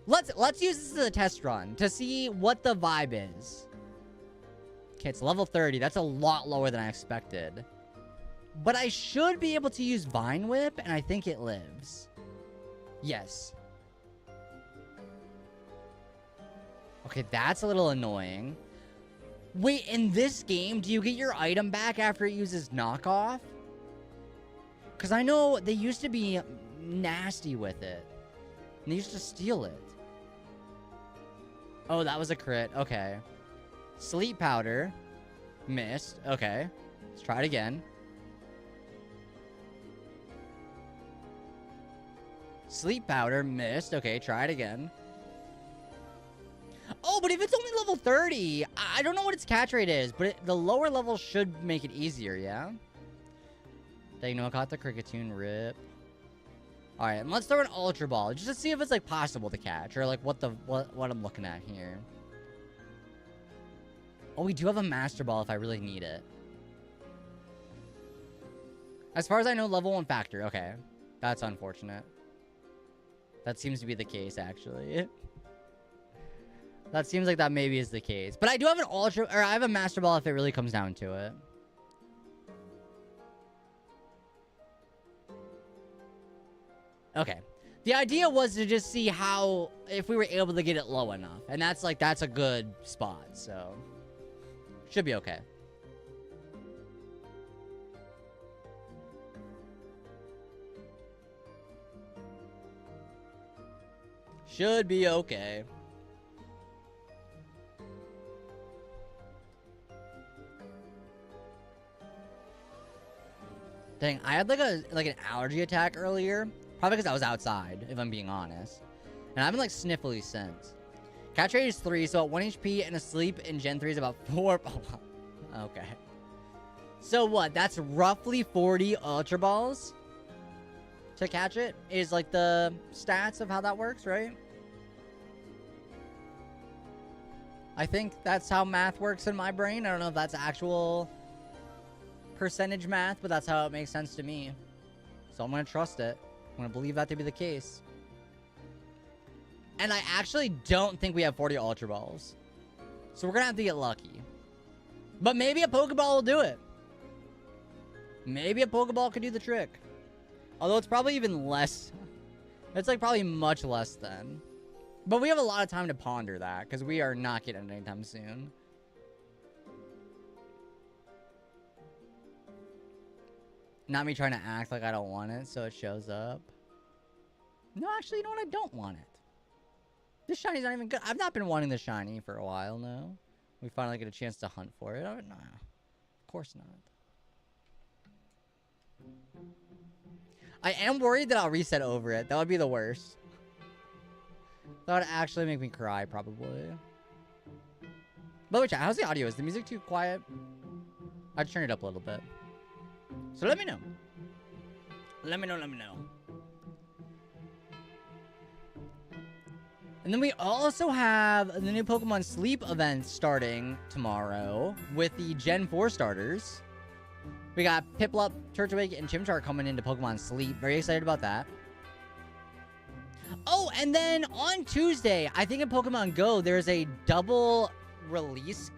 S1: Let's use this as a test run to see what the vibe is. Okay, it's level 30. That's a lot lower than I expected. But I should be able to use Vine Whip, and I think it lives. Yes. Okay, that's a little annoying. Wait, in this game, do you get your item back after it uses knockoff? Because I know they used to be nasty with it. And they used to steal it. Oh, that was a crit. Okay. Sleep powder. Missed. Okay. Let's try it again. Sleep powder. Missed. Okay, try it again. Oh, but if it's only level 30, I don't know what its catch rate is, but the lower level should make it easier, yeah? Dang, no, I caught the Cricketune, rip. Alright, and let's throw an Ultra Ball, just to see if it's, like, possible to catch, or, like, what I'm looking at here. Oh, we do have a Master Ball if I really need it. As far as I know, level 1 factor, okay. That's unfortunate. That seems to be the case, actually. That seems like that maybe is the case. But I do have an Ultra... Or I have a Master Ball if it really comes down to it. Okay. The idea was to just see how, if we were able to get it low enough. And that's like, that's a good spot, so. Should be okay. Should be okay. Dang, I had like an allergy attack earlier. Probably because I was outside, if I'm being honest. And I've been like sniffly since. Catch rate is 3, so at 1 HP, and asleep in Gen 3 is about 4. Okay. So what? That's roughly 40 Ultra Balls to catch it, is like the stats of how that works, right? I think that's how math works in my brain. I don't know if that's actual percentage math, but that's how it makes sense to me. So I'm gonna trust it. I'm gonna believe that to be the case. And I actually don't think we have 40 Ultra Balls. So we're gonna have to get lucky. But maybe a Pokeball will do it. Maybe a Pokeball could do the trick. Although it's probably even less. It's like probably much less than. But we have a lot of time to ponder that, because we are not getting it anytime soon. Not me trying to act like I don't want it, so it shows up. No, actually, you know what? I don't want it. This shiny's not even good. I've not been wanting the shiny for a while now. We finally get a chance to hunt for it. Oh, no, of course not. I am worried that I'll reset over it. That would be the worst. That would actually make me cry, probably. By the way, chat, how's the audio? Is the music too quiet? I'd turn it up a little bit. So let me know. Let me know. And then we also have the new Pokemon Sleep event starting tomorrow with the Gen 4 starters. We got Piplup, Turtwig, and Chimchar coming into Pokemon Sleep. Very excited about that. Oh, and then on Tuesday, I think in Pokemon Go, there's a double release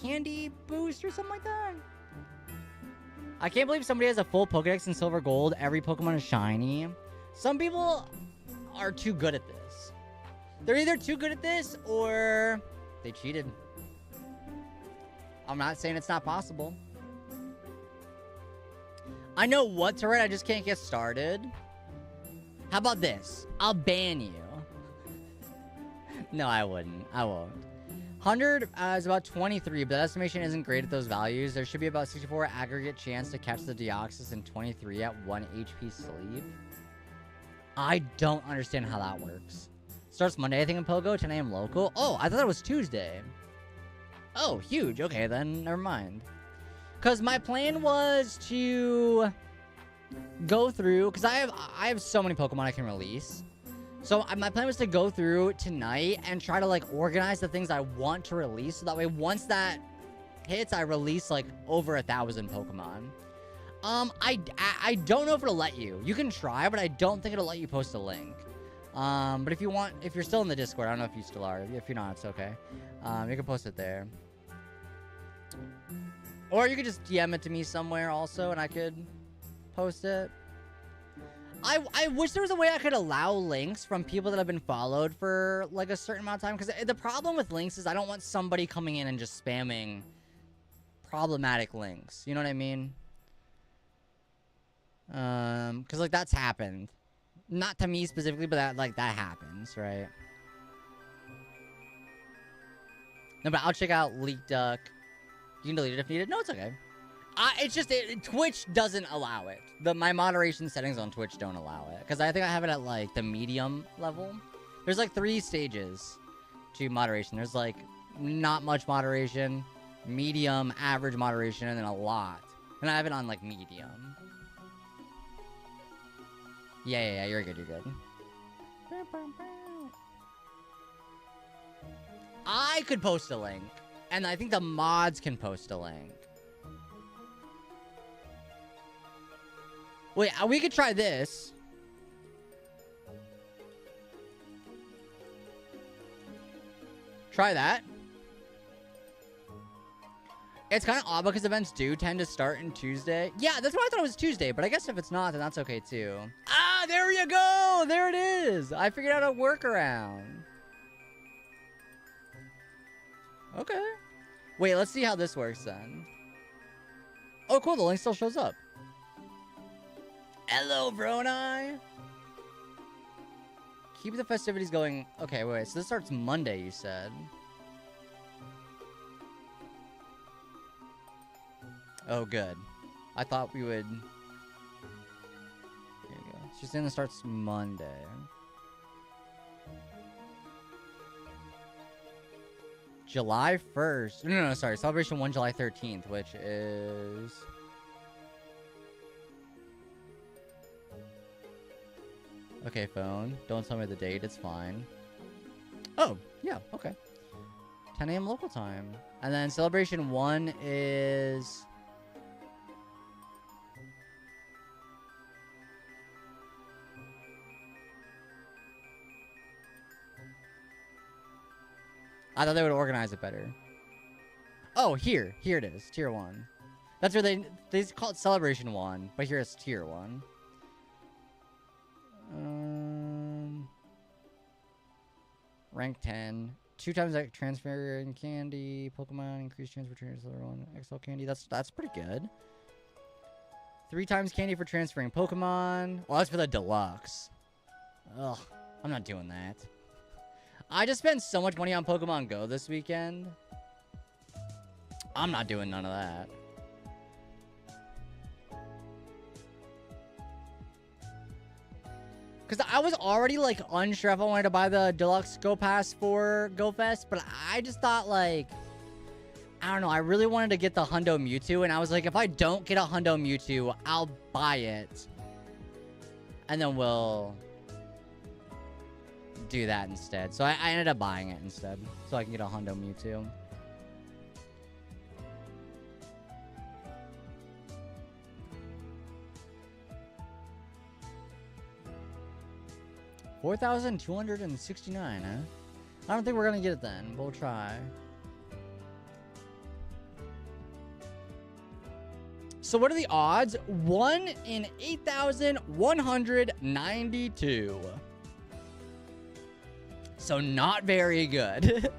S1: candy boost or something like that. I can't believe somebody has a full Pokedex in Silver Gold. Every Pokemon is shiny. Some people are too good at this. They're either too good at this or they cheated. I'm not saying it's not possible. I know what to write, I just can't get started. How about this? I'll ban you. No, I wouldn't. I won't. 100 is about 23, but the estimation isn't great at those values. There should be about 64 aggregate chance to catch the Deoxys and 23 at 1 HP sleep. I don't understand how that works. Starts Monday, I think, in Pogo, 10 a.m. local. Oh, I thought it was Tuesday. Oh, huge. Okay, then never mind. Because my plan was to go through, because I have so many Pokemon I can release. So my plan was to go through tonight and try to like organize the things I want to release, so that way once that hits, I release like over 1,000 Pokemon. I don't know if it'll let you. You can try, but I don't think it'll let you post a link. But if you want, if you're still in the Discord, I don't know if you still are. If you're not, it's okay. You can post it there. Or you could just DM it to me somewhere also, and I could post it. I wish there was a way I could allow links from people that have been followed for like a certain amount of time. Because the problem with links is I don't want somebody coming in and just spamming problematic links. You know what I mean? Because like that's happened. Not to me specifically, but that happens, right? No, but I'll check out Leak Duck. You can delete it if needed. No, it's okay. It's just Twitch doesn't allow it. My moderation settings on Twitch don't allow it, because I think I have it at like the medium level. There's like 3 stages to moderation. There's like not much moderation, medium, average moderation, and then a lot. And I have it on like medium. Yeah, you're good, you're good. I could post a link, and I think the mods can post a link. Wait, we could try this. Try that. It's kind of odd because events do tend to start on Tuesday. Yeah, that's why I thought it was Tuesday, but I guess if it's not, then that's okay too. Ah, there you go. There it is. I figured out a workaround. Okay. Wait, let's see how this works then. Oh, cool. The link still shows up. Hello, Brony. Keep the festivities going. Okay, wait. So this starts Monday, you said. Oh, good. I thought we would... Here you go. She's saying it starts Monday. July 1st. No, sorry. Celebration 1, July 13th, which is... Okay, phone. Don't tell me the date. It's fine. Oh, yeah. Okay. 10 a.m. local time. And then Celebration 1 is... I thought they would organize it better. Oh, here. Here it is. Tier 1. That's where they call it Celebration 1, but here it's Tier 1. Rank 10. 2 times like transfer and candy. Pokemon increased transfer transfer 1. XL candy. That's pretty good. 3 times candy for transferring Pokemon. Well, that's for the deluxe. Ugh. I'm not doing that. I just spent so much money on Pokemon Go this weekend. I'm not doing none of that. Because I was already, like, unsure if I wanted to buy the Deluxe Go Pass for Go Fest, but I just thought, like, I don't know, I really wanted to get the Hundo Mewtwo, and I was like, if I don't get a Hundo Mewtwo, I'll buy it. And then we'll do that instead. So I ended up buying it instead, so I can get a Hundo Mewtwo. $4,269, huh? I don't think we're gonna get it then. We'll try. So what are the odds? 1 in 8,192. So not very good.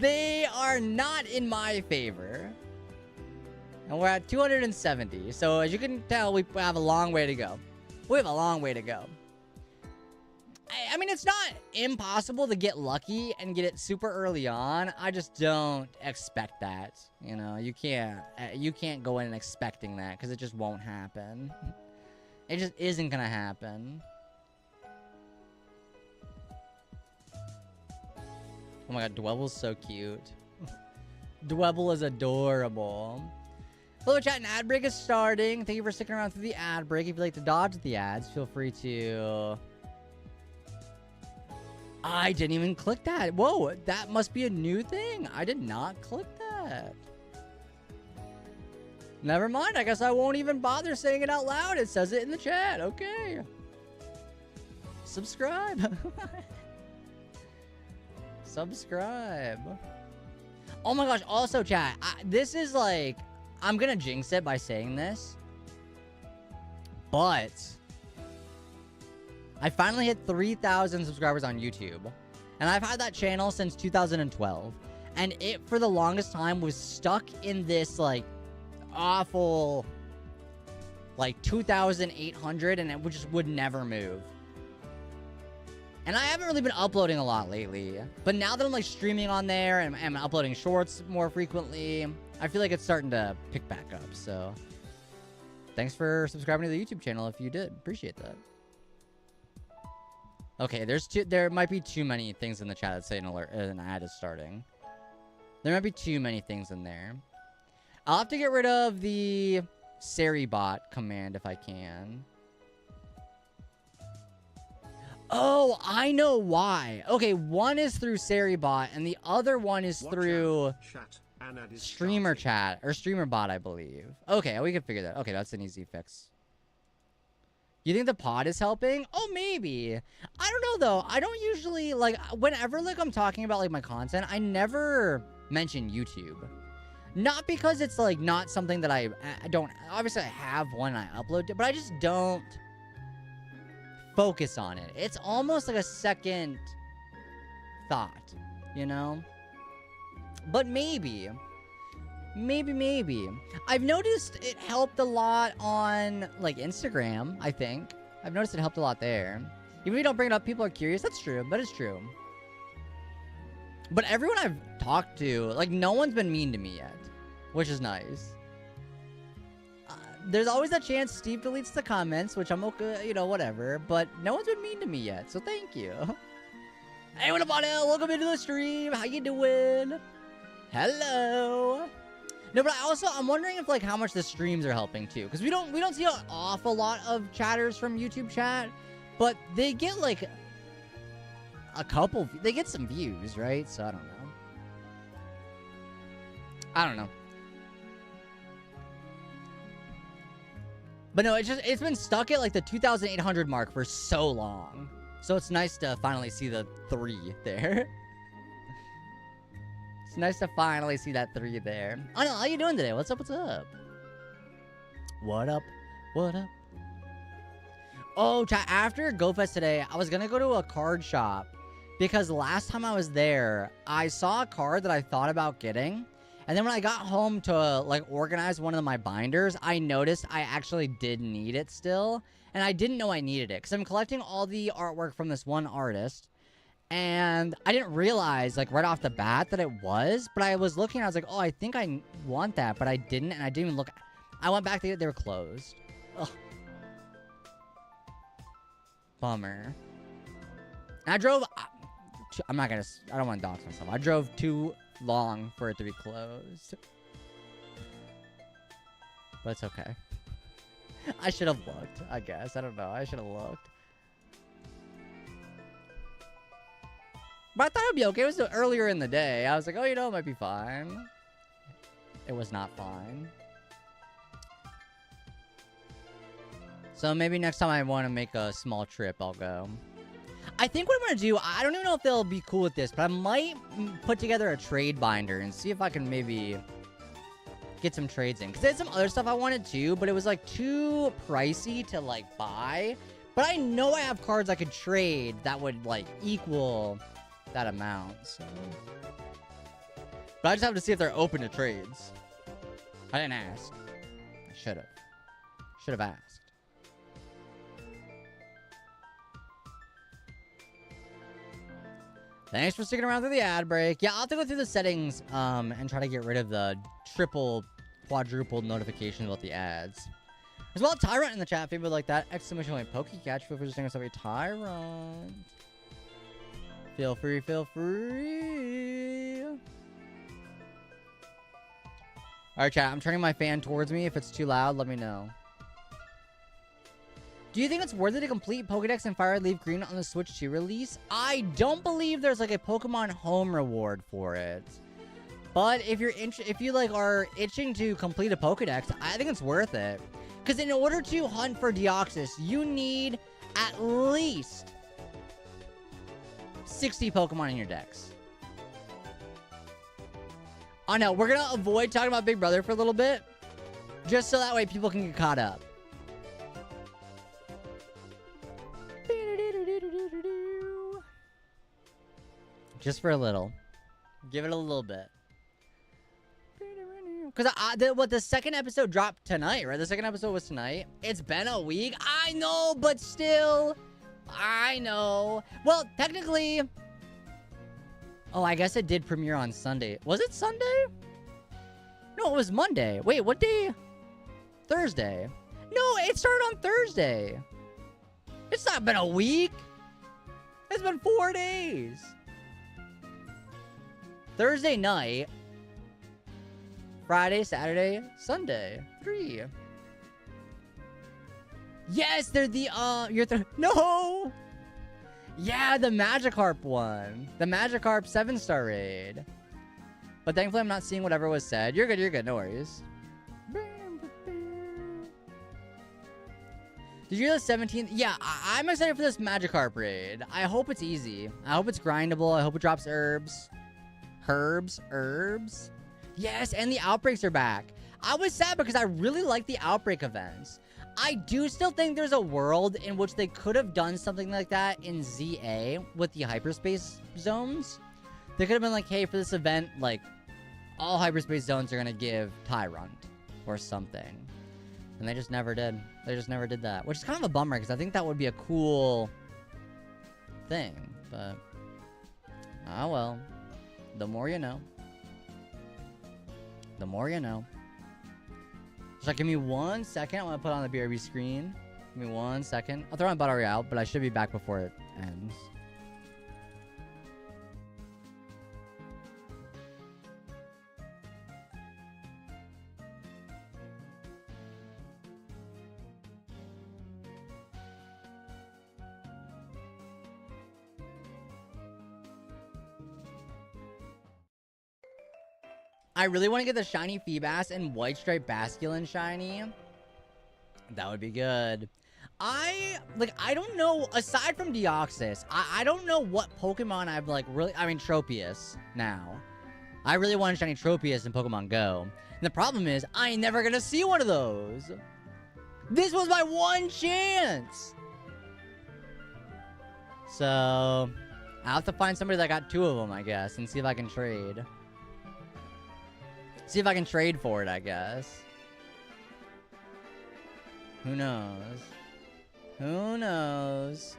S1: They are not in my favor. And we're at 270. So as you can tell, we have a long way to go. We have a long way to go. I mean, it's not impossible to get lucky and get it super early on. I just don't expect that. You know, you can't go in expecting that because it just won't happen. It just isn't gonna happen. Oh my god, Dwebble's so cute. Dwebble is adorable. Hello chat, an ad break is starting. Thank you for sticking around through the ad break. If you'd like to dodge the ads, feel free to... I didn't even click that. Whoa, that must be a new thing. I did not click that. Never mind. I guess I won't even bother saying it out loud. It says it in the chat. Okay. Subscribe. Subscribe. Oh my gosh. Also, chat. This is like... I'm gonna jinx it by saying this. But... I finally hit 3,000 subscribers on YouTube. And I've had that channel since 2012. And it, for the longest time, was stuck in this, like, awful, like, 2,800, and it just would never move. And I haven't really been uploading a lot lately. But now that I'm, like, streaming on there, and I'm uploading shorts more frequently, I feel like it's starting to pick back up, so... Thanks for subscribing to the YouTube channel if you did. Appreciate that. Okay, there might be too many things in the chat that say an ad is starting. There might be too many things in there. I'll have to get rid of the Seribot command if I can. Oh, I know why. Okay, one is through Seribot and the other one is through Streamer Chat or Streamer Bot, I believe. Okay, we can figure that. Okay, that's an easy fix. You think the pod is helping? Oh, maybe. I don't know, though. I don't usually, like, whenever, like, I'm talking about, like, my content, I never mention YouTube. Not because it's, like, not something that I don't... Obviously, I have one and I upload it, but I just don't focus on it. It's almost like a second thought, you know? But maybe. I've noticed it helped a lot on, like, Instagram, I think. I've noticed it helped a lot there. Even if you don't bring it up, people are curious. That's true. That is true. But everyone I've talked to, like, no one's been mean to me yet, which is nice. There's always that chance Steve deletes the comments, which I'm okay, you know, whatever. But no one's been mean to me yet, so thank you. Hey, what up, L? Welcome into the stream. How you doing? Hello. No, but I'm wondering if, like, how much the streams are helping too, because we don't see an awful lot of chatters from YouTube chat, but they get like a couple. They get some views, right? So I don't know. But no, it's been stuck at like the 2,800 mark for so long, so it's nice to finally see the 3 there. It's nice to finally see that 3 there. Oh no, how you doing today? What's up? What up? Oh, chat, after GoFest today, I was gonna go to a card shop because last time I was there, I saw a card that I thought about getting. And then when I got home to, like, organize one of my binders, I noticed I actually did need it still. And I didn't know I needed it because I'm collecting all the artwork from this one artist. And I didn't realize, like, right off the bat that it was. But I was looking, I was like, oh, I think I want that. But I didn't, and I didn't even look. I went back, they were closed. Ugh. Bummer. And I drove, I don't want to dox myself. I drove too long for it to be closed. But it's okay. I should have looked, I guess. I don't know. I should have looked. But I thought it would be okay. It was earlier in the day. I was like, oh, you know, it might be fine. It was not fine. So maybe next time I want to make a small trip, I'll go. I think what I'm going to do, I don't even know if they'll be cool with this, but I might put together a trade binder and see if I can maybe get some trades in. Because there's some other stuff I wanted too, but it was like too pricey to like buy. But I know I have cards I could trade that would like equal that amount. So. But I just have to see if they're open to trades. I didn't ask. I should have. Should have asked. Thanks for sticking around through the ad break. Yeah, I'll have to go through the settings and try to get rid of the triple, quadruple notifications about the ads. As well, Tyrant in the chat. If people like that, exclamation point Pokecatch. Feel free to sing us a Tyrant. Feel free, feel free. Alright, chat. I'm turning my fan towards me. If it's too loud, let me know. Do you think it's worth it to complete Pokedex and Fire Red LeafGreen on the Switch 2 release? I don't believe there's like a Pokemon home reward for it. But if you like are itching to complete a Pokedex, I think it's worth it. Because in order to hunt for Deoxys, you need at least 60 Pokemon in your dex. Oh no, we're gonna avoid talking about Big Brother for a little bit. Just so that way people can get caught up. Just for a little. Give it a little bit. Because the second episode dropped tonight, right? The second episode was tonight. It's been a week. I know, but still. I know. Well, technically. Oh, I guess it did premiere on Sunday. Was it Sunday? No, it was Monday. Wait, what day? Thursday. No, it started on Thursday. It's not been a week. It's been 4 days. Thursday night. Friday, Saturday, Sunday. 3. Yes, they're the, no! Yeah, the Magikarp one. The Magikarp 7-star raid. But thankfully, I'm not seeing whatever was said. You're good, no worries. Did you hear the 17th? Yeah, I'm excited for this Magikarp raid. I hope it's easy. I hope it's grindable. I hope it drops herbs. Herbs. Yes, and the outbreaks are back. I was sad because I really like the outbreak events. I do still think there's a world in which they could have done something like that in ZA with the hyperspace zones. They could have been like, hey, for this event, like, all hyperspace zones are gonna give Tyrant or something. And they just never did. They just never did that. Which is kind of a bummer, because I think that would be a cool thing. But, ah well. The more you know. The more you know. So give me 1 second. I want to put on the BRB screen. Give me 1 second. I'll throw my battery out, but I should be back before it ends. I really want to get the shiny Feebas and White Stripe Basculin shiny. That would be good. I don't know, aside from Deoxys, I don't know what Pokemon I've, like, really... I mean, Tropius, now. I really want a shiny Tropius in Pokemon Go. And the problem is, I ain't never gonna see one of those. This was my one chance! So... I'll have to find somebody that got 2 of them, I guess, and see if I can trade. See if I can trade for it, I guess. Who knows? Who knows?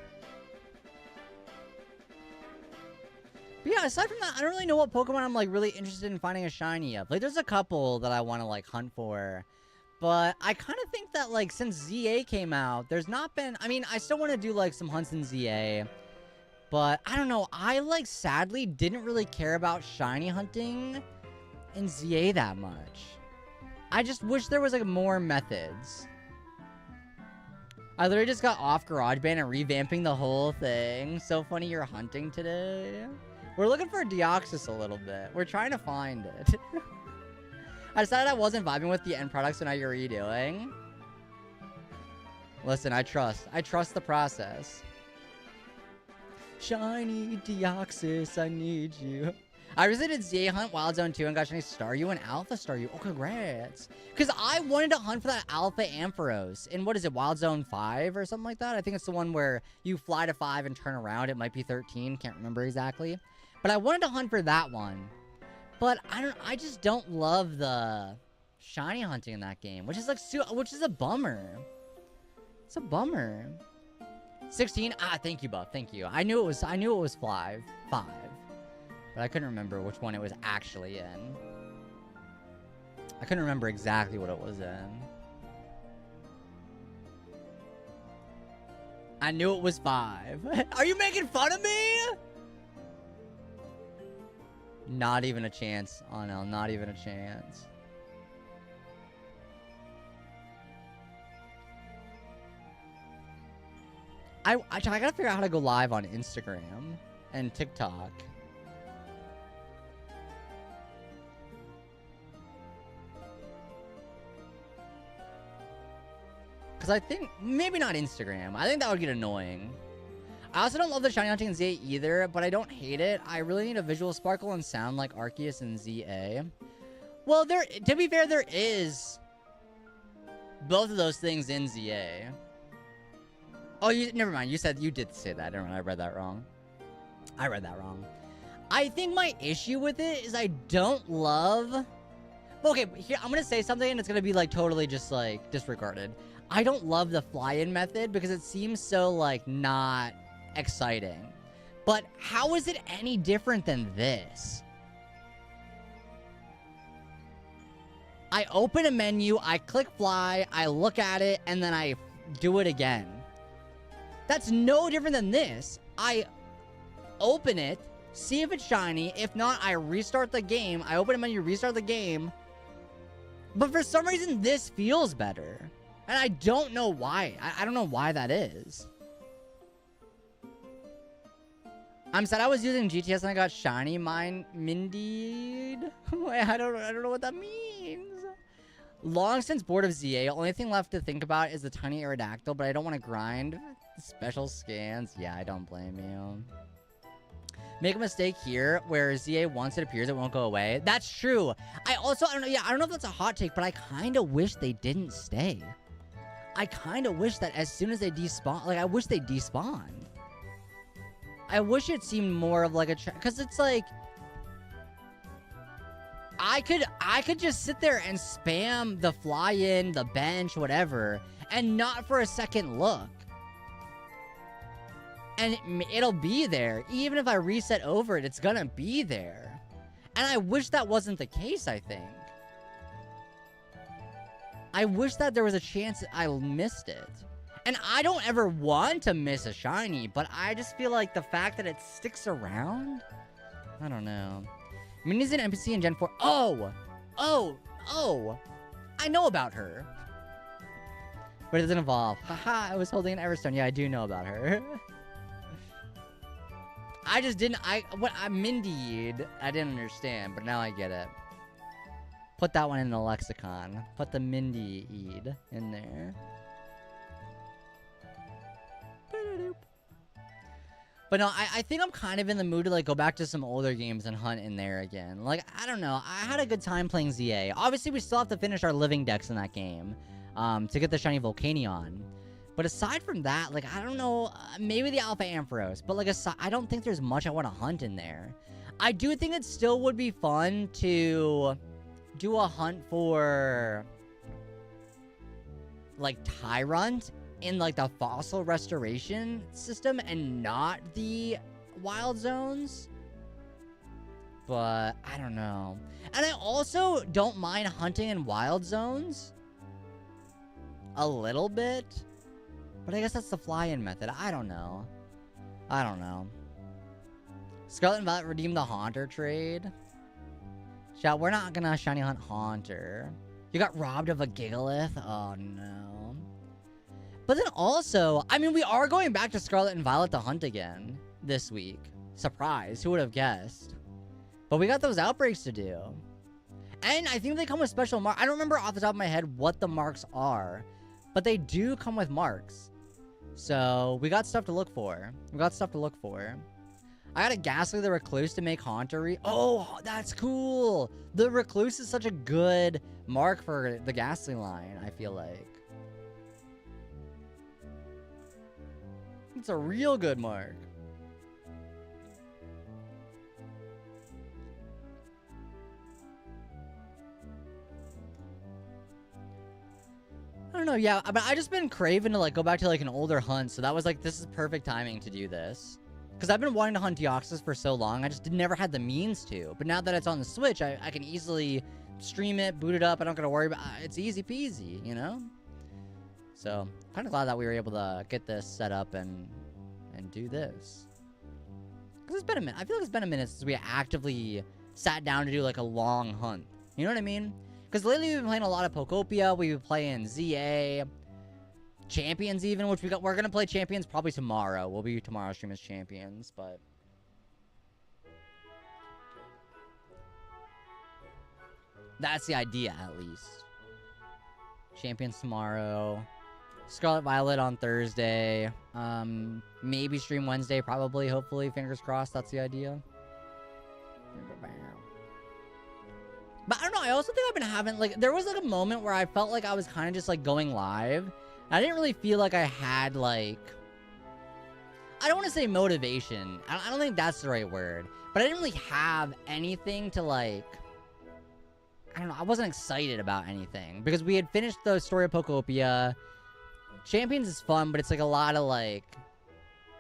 S1: But yeah, aside from that, I don't really know what Pokemon I'm, like, really interested in finding a shiny of. Like, there's a couple that I want to, like, hunt for. But I kind of think that, like, since ZA came out, there's not been... I mean, I still want to do, like, some hunts in ZA. But, I don't know. I, like, sadly didn't really care about shiny hunting in ZA that much. I just wish there was, like, more methods. I literally just got off GarageBand and revamping the whole thing. So funny you're hunting today. We're looking for Deoxys a little bit. We're trying to find it. I decided I wasn't vibing with the end product, so now you're redoing. Listen, I trust. I trust the process. Shiny Deoxys, I need you. I recently did ZA Hunt Wild Zone 2 and got shiny Staryu and Alpha Staryu. Oh, congrats. Because I wanted to hunt for that Alpha Ampharos in, what is it, Wild Zone 5 or something like that? I think it's the one where you fly to 5 and turn around. It might be 13. Can't remember exactly. But I wanted to hunt for that one. But I just don't love the shiny hunting in that game, which is like, which is a bummer. It's a bummer. 16? Ah, thank you, Buff. Thank you. I knew it was 5. But I couldn't remember which one it was actually in. I couldn't remember exactly what it was in. I knew it was 5. Are you making fun of me? Not even a chance. Oh no, not even a chance. I gotta figure out how to go live on Instagram and TikTok. Because I think, maybe not Instagram. I think that would get annoying. I also don't love the shiny hunting in ZA either, but I don't hate it. I really need a visual sparkle and sound like Arceus in ZA. Well, to be fair, there is both of those things in ZA. Oh, never mind. You did say that. Never mind. I read that wrong. I think my issue with it is I don't love... Okay, here, I'm going to say something and it's going to be, like, totally just, like, disregarded. I don't love the fly-in method because it seems so, like, not exciting. But how is it any different than this? I open a menu, I click fly, I look at it, and then I do it again. That's no different than this. I open it, see if it's shiny. If not, I restart the game. I open a menu, restart the game. But for some reason, this feels better. And I don't know why. I don't know why that is. I'm sad I was using GTS and I got shiny Mindied. I don't know what that means. Long since bored of ZA. Only thing left to think about is the tiny Aerodactyl, but I don't want to grind special scans. Yeah, I don't blame you. Make a mistake here where ZA, once it appears, it won't go away. That's true. I don't know if that's a hot take, but I kind of wish they didn't stay. I kind of wish that as soon as they despawn, like, I wish they despawned. I wish it seemed more of like a, because it's like, I could just sit there and spam the fly in, the bench, whatever, and not for a second look. And it'll be there. Even if I reset over it, it's gonna be there. And I wish that wasn't the case, I think. I wish that there was a chance that I missed it. And I don't ever want to miss a shiny, but I just feel like the fact that it sticks around? I don't know. Minnie's an NPC in Gen 4. Oh! I know about her. But it doesn't evolve. Haha, I was holding an Everstone. Yeah, I do know about her. I just didn't, Mindy'd, I didn't understand, but now I get it. Put that one in the lexicon. Put the Mindy-eed in there. But no, I think I'm kind of in the mood to, like, go back to some older games and hunt in there again. Like, I don't know. I had a good time playing ZA. Obviously, we still have to finish our living decks in that game to get the shiny Volcanion. But aside from that, like, I don't know, maybe the Alpha Ampharos. But, like, I don't think there's much I want to hunt in there. I do think it still would be fun to do a hunt for, like, Tyrant in, like, the fossil restoration system and not the wild zones. But I don't know. And I also don't mind hunting in wild zones a little bit. But I guess that's the fly-in method. I don't know. Scarlet and Violet redeemed the Haunter trade. Chat, we're not gonna shiny hunt Haunter. You got robbed of a Gigalith? Oh, no. But then also, I mean, we are going back to Scarlet and Violet to hunt again this week. Surprise, who would have guessed? But we got those outbreaks to do. And I think they come with special marks. I don't remember off the top of my head what the marks are. But they do come with marks. So, we got stuff to look for. I got a Ghastly the Recluse to make Haunter. Oh, that's cool. The Recluse is such a good mark for the Ghastly line, I feel like. It's a real good mark. I don't know, yeah, but I just been craving to, like, go back to, like, an older hunt, so that was, like, this is perfect timing to do this. Because I've been wanting to hunt Deoxys for so long, I just never had the means to. But now that it's on the Switch, I can easily stream it, boot it up, I don't gotta worry about it. It's easy peasy, you know? So, kind of glad that we were able to get this set up and do this. Because it's been a minute, I feel like it's been a minute since we actively sat down to do, like, a long hunt. You know what I mean? Because lately we've been playing a lot of Pokopia, we've been playing ZA, Champions even, which we're gonna play Champions probably tomorrow. We'll be tomorrow's stream as Champions, but that's the idea, at least. Champions tomorrow, Scarlet Violet on Thursday, maybe stream Wednesday, probably, hopefully, fingers crossed, that's the idea. But I don't know, I also think I've been having, like, there was, like, a moment where I felt like I was kind of just, like, going live. I didn't really feel like I had, like, I don't want to say motivation. I don't think that's the right word. But I didn't really have anything to, like, I don't know, I wasn't excited about anything. Because we had finished the story of Pokopia. Champions is fun, but it's, like, a lot of, like,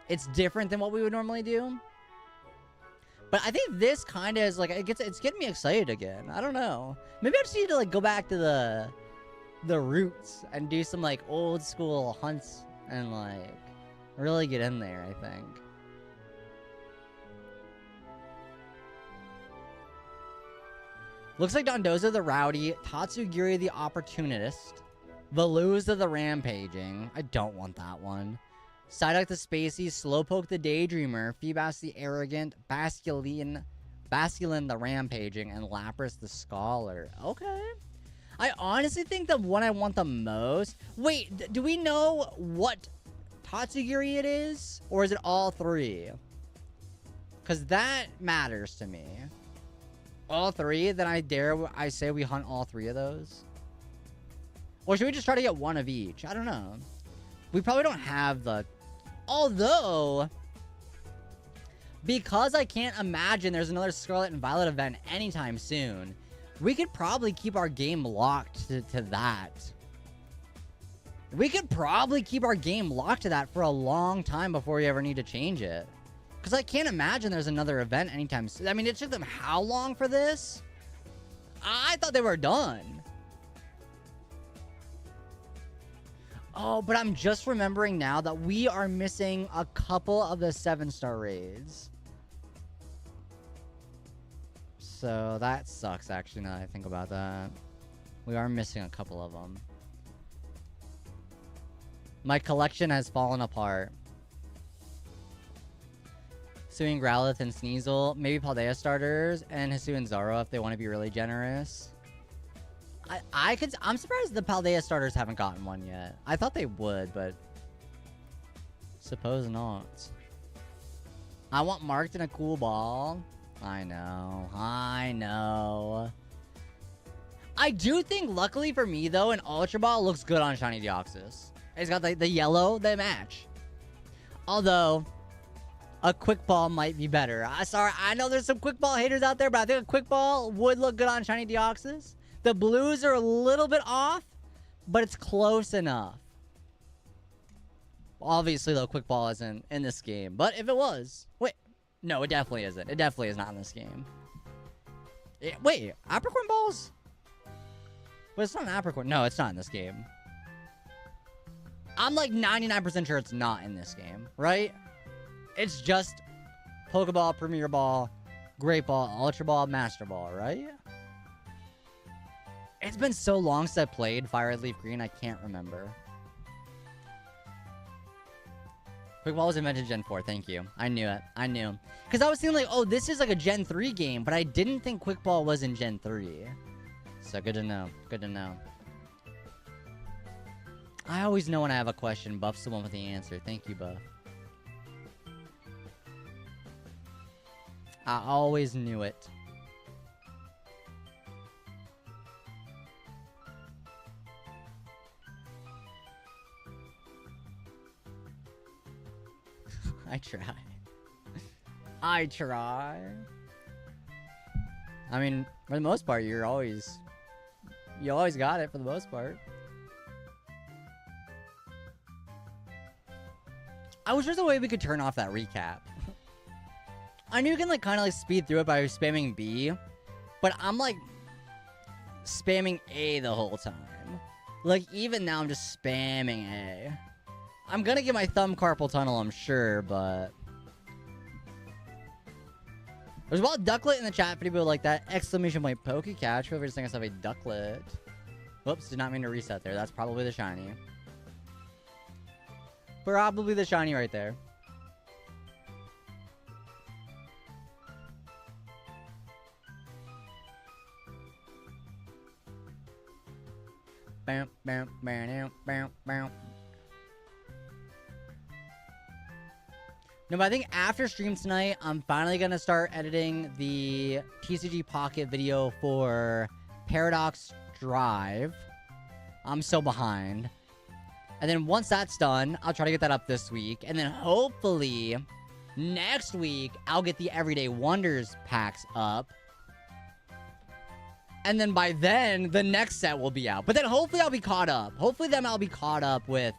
S1: it's different than what we would normally do. But I think this kind of is, like, it's getting me excited again. I don't know. Maybe I just need to, like, go back to the roots and do some, like, old school hunts and, like, really get in there, I think. Looks like Dondozo the Rowdy, Tatsugiri the Opportunist, Veluza the Rampaging. I don't want that one. Psyduck the Spacey, Slowpoke the Daydreamer, Feebas the Arrogant, Basculin the Rampaging, and Lapras the Scholar. Okay. I honestly think the one I want the most... Wait, do we know what Tatsugiri it is? Or is it all three? Because that matters to me. All three? Then I say we hunt all three of those? Or should we just try to get one of each? I don't know. We probably don't have the... Although... Because I can't imagine there's another Scarlet and Violet event anytime soon, we could probably keep our game locked to that. We could probably keep our game locked to that for a long time before we ever need to change it. Because I can't imagine there's another event anytime soon. I mean, it took them how long for this? I thought they were done. Oh, but I'm just remembering now that we are missing a couple of the 7-star raids. So that sucks, actually, now that I think about that. We are missing a couple of them. My collection has fallen apart. Hisuian Growlithe and Sneasel. Maybe Paldea starters. And Hisuian and Zoro if they want to be really generous. I'm surprised the Paldea starters haven't gotten one yet. I thought they would, but... Suppose not. I want marked in a cool ball. I know. I know. I do think, luckily for me, though, an Ultra Ball looks good on Shiny Deoxys. It's got the yellow, they match. Although, a Quick Ball might be better. Sorry, I know there's some Quick Ball haters out there, but I think a Quick Ball would look good on Shiny Deoxys. The blues are a little bit off, but it's close enough. Obviously, though, Quick Ball isn't in this game. But if it was... Wait. No, it definitely isn't. It definitely is not in this game. Wait. Apricorn Balls? But it's not an Apricorn. No, it's not in this game. I'm like 99% sure it's not in this game. Right? It's just Pokeball, Premier Ball, Great Ball, Ultra Ball, Master Ball, right? It's been so long since I played Fire Red Leaf Green, I can't remember. Quick Ball was invented Gen 4, thank you. I knew it. I knew. Because I was thinking like, oh, this is like a Gen 3 game, but I didn't think Quick Ball was in Gen 3. So good to know. Good to know. I always know when I have a question. Buff's the one with the answer. Thank you, Buff. I always knew it. I try. I try. I mean, for the most part, you always got it for the most part. I wish there's a way we could turn off that recap. I knew you can like kind of like speed through it by spamming B, but I'm like spamming A the whole time. Like even now I'm just spamming A. I'm gonna get my thumb carpal tunnel, I'm sure, but... There's a lot of Ducklet in the chat for people like that. Exclamation point Pokecatch. Whoever just thinks I have a Ducklet. Whoops, did not mean to reset there. That's probably the shiny. Probably the shiny right there. Bam, bam, bam, bam, bam. No, but I think after stream tonight, I'm finally going to start editing the TCG Pocket video for Paradox Drive. I'm so behind. And then once that's done, I'll try to get that up this week. And then hopefully next week, I'll get the Everyday Wonders packs up. And then by then, the next set will be out. But then hopefully I'll be caught up. Hopefully then I'll be caught up with...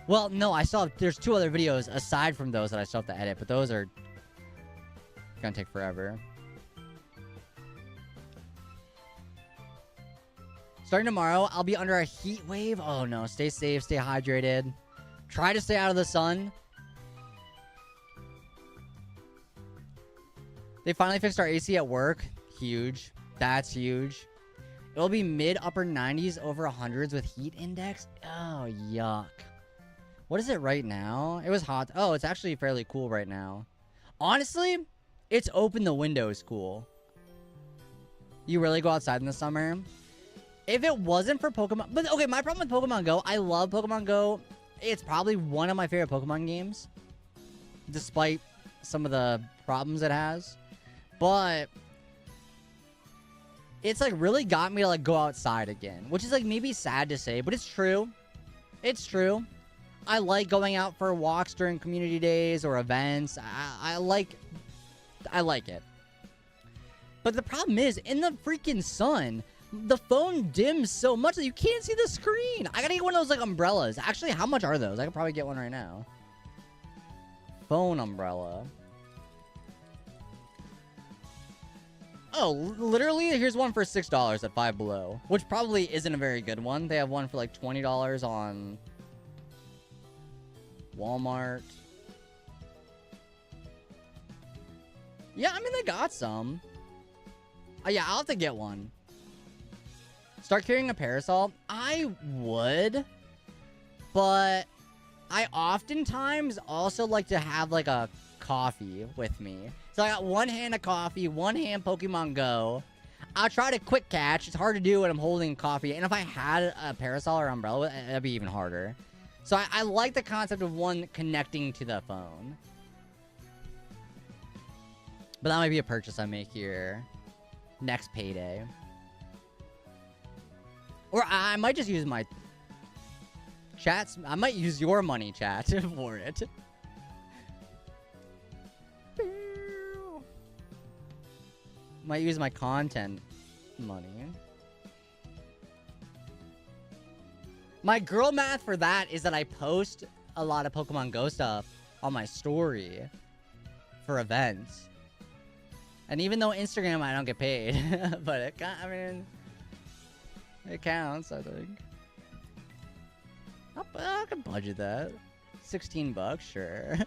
S1: Well, no, I still have... There's 2 other videos aside from those that I still have to edit. But those are... gonna take forever. Starting tomorrow, I'll be under a heat wave. Oh no, stay safe, stay hydrated. Try to stay out of the sun. They finally fixed our AC at work. Huge. That's huge. It'll be mid-upper 90s over 100s with heat index. Oh, yuck. What is it right now? It was hot. Oh, it's actually fairly cool right now. Honestly, it's open the windows cool. You really go outside in the summer? If it wasn't for Pokemon... But, okay, my problem with Pokemon Go, I love Pokemon Go. It's probably one of my favorite Pokemon games. Despite some of the problems it has. But... it's like really got me to like go outside again, which is like maybe sad to say, but it's true. It's true. I like going out for walks during community days or events. I like it. But the problem is, in the freaking sun, the phone dims so much that you can't see the screen. I gotta get one of those like umbrellas. Actually, how much are those? I could probably get one right now. Phone umbrella. Oh, literally, here's one for $6 at Five Below, which probably isn't a very good one. They have one for like $20 on Walmart. Yeah, I mean, they got some. Yeah, I'll have to get one. Start carrying a parasol? I would, but I oftentimes also like to have like a coffee with me. So I got one hand of coffee, one hand Pokemon Go. I'll try to quick catch. It's hard to do when I'm holding coffee. And if I had a parasol or umbrella, that'd be even harder. So I like the concept of one connecting to the phone. But that might be a purchase I make here. Next payday. Or I might just use my chats. I might use your money, chat, for it. Might use my content money. My girl math for that is that I post a lot of Pokemon Go stuff on my story for events. And even though Instagram I don't get paid, but it counts, I think. I can budget that. $16, sure.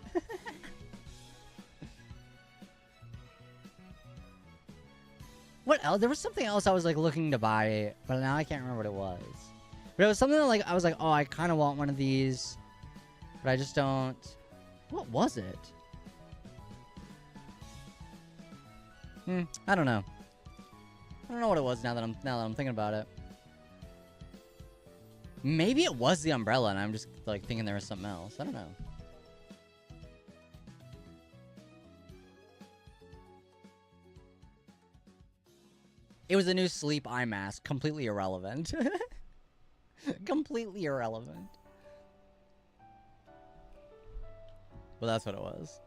S1: What else? There was something else I was like looking to buy, but now I can't remember what it was. But it was something that, like, I was like, oh, I kind of want one of these, but I just don't. What was it? I don't know. I don't know what it was now that I'm thinking about it. Maybe it was the umbrella, and I'm just like thinking there was something else. I don't know. It was a new sleep eye mask. Completely irrelevant. Completely irrelevant. Well, that's what it was.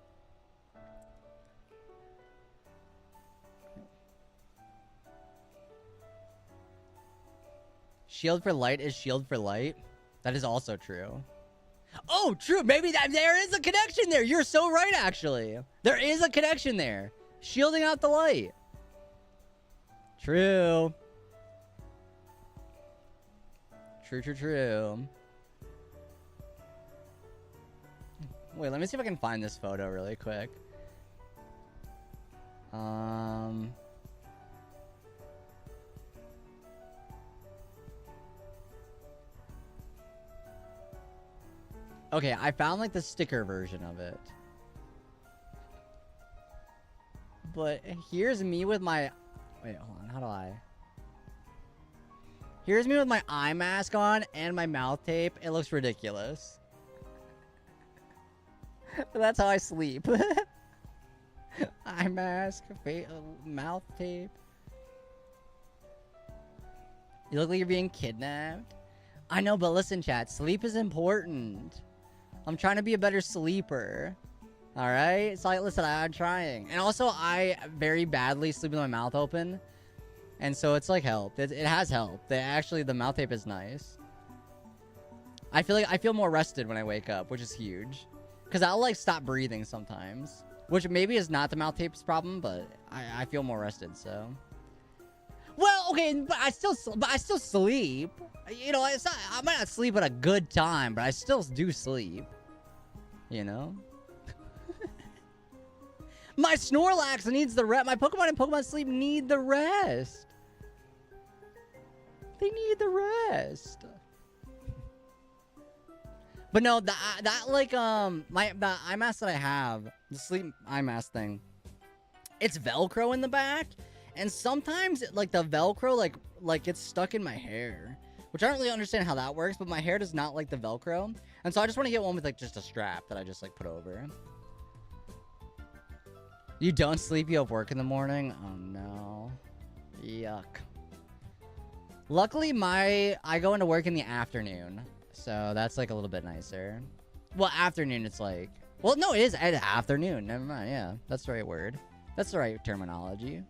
S1: Shield for light is shield for light. That is also true. Oh, true. Maybe there is a connection there. You're so right, actually. There is a connection there. Shielding out the light. True. True. Wait, let me see if I can find this photo really quick. Okay, I found like the sticker version of it. But here's me with my... Wait, hold on. How do I... Here's me with my eye mask on and my mouth tape. It looks ridiculous. But that's how I sleep. Eye mask, mouth tape. You look like you're being kidnapped. I know, but listen, chat. Sleep is important. I'm trying to be a better sleeper. Alright? So, listen, I'm trying. And also, I very badly sleep with my mouth open. And so, it's, like, helped. It has helped. Actually, the mouth tape is nice. I feel more rested when I wake up, which is huge. Because I'll, like, stop breathing sometimes. Which maybe is not the mouth tape's problem, but I feel more rested, so... Well, okay, but I still sleep. You know, it's not, I might not sleep at a good time, but I still do sleep. You know? My Snorlax needs the rest. My Pokemon and Pokemon Sleep need the rest. They need the rest. But no, the eye mask that I have, the sleep eye mask thing, it's Velcro in the back, and sometimes like the Velcro like gets stuck in my hair, which I don't really understand how that works. But my hair does not like the Velcro, and so I just want to get one with like just a strap that I just like put over. You don't sleep, you have work in the morning? Oh no. Yuck. Luckily, I go into work in the afternoon, so that's like a little bit nicer. Well, afternoon, it's like... Well, no, it is at afternoon. Never mind, yeah. That's the right word. That's the right terminology.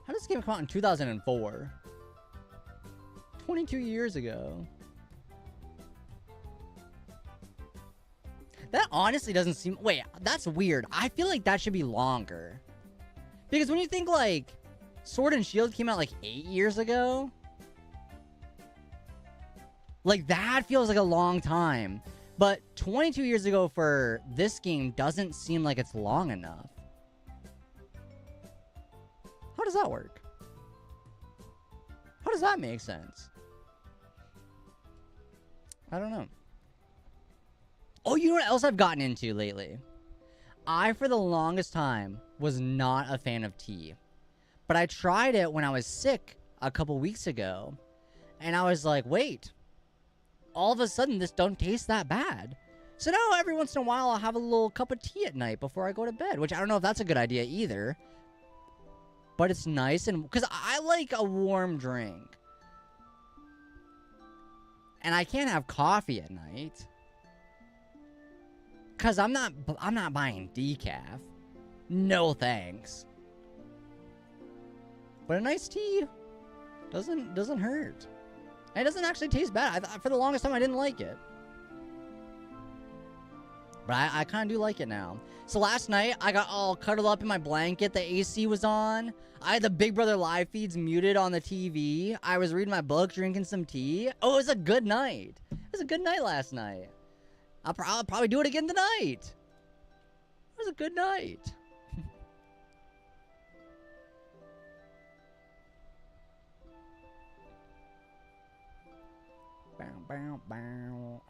S1: How did this game come out in 2004? 22 years ago. That honestly doesn't seem... Wait, that's weird. I feel like that should be longer. Because when you think, like, Sword and Shield came out, like, 8 years ago. Like, that feels like a long time. But 22 years ago for this game doesn't seem like it's long enough. How does that work? How does that make sense? I don't know. Oh, you know what else I've gotten into lately? I, for the longest time, was not a fan of tea. But I tried it when I was sick a couple weeks ago. And I was like, wait. All of a sudden, this don't taste that bad. So now, every once in a while, I'll have a little cup of tea at night before I go to bed. Which I don't know if that's a good idea either. But it's nice and... Because I like a warm drink. And I can't have coffee at night. Because I'm not buying decaf. No thanks. But a nice tea doesn't hurt. And it doesn't actually taste bad. For the longest time, I didn't like it. But I kind of do like it now. So last night, I got all cuddled up in my blanket. The AC was on. I had the Big Brother live feeds muted on the TV. I was reading my book, drinking some tea. Oh, it was a good night. It was a good night last night. I'll probably do it again tonight. It was a good night. Bow, bow, bow.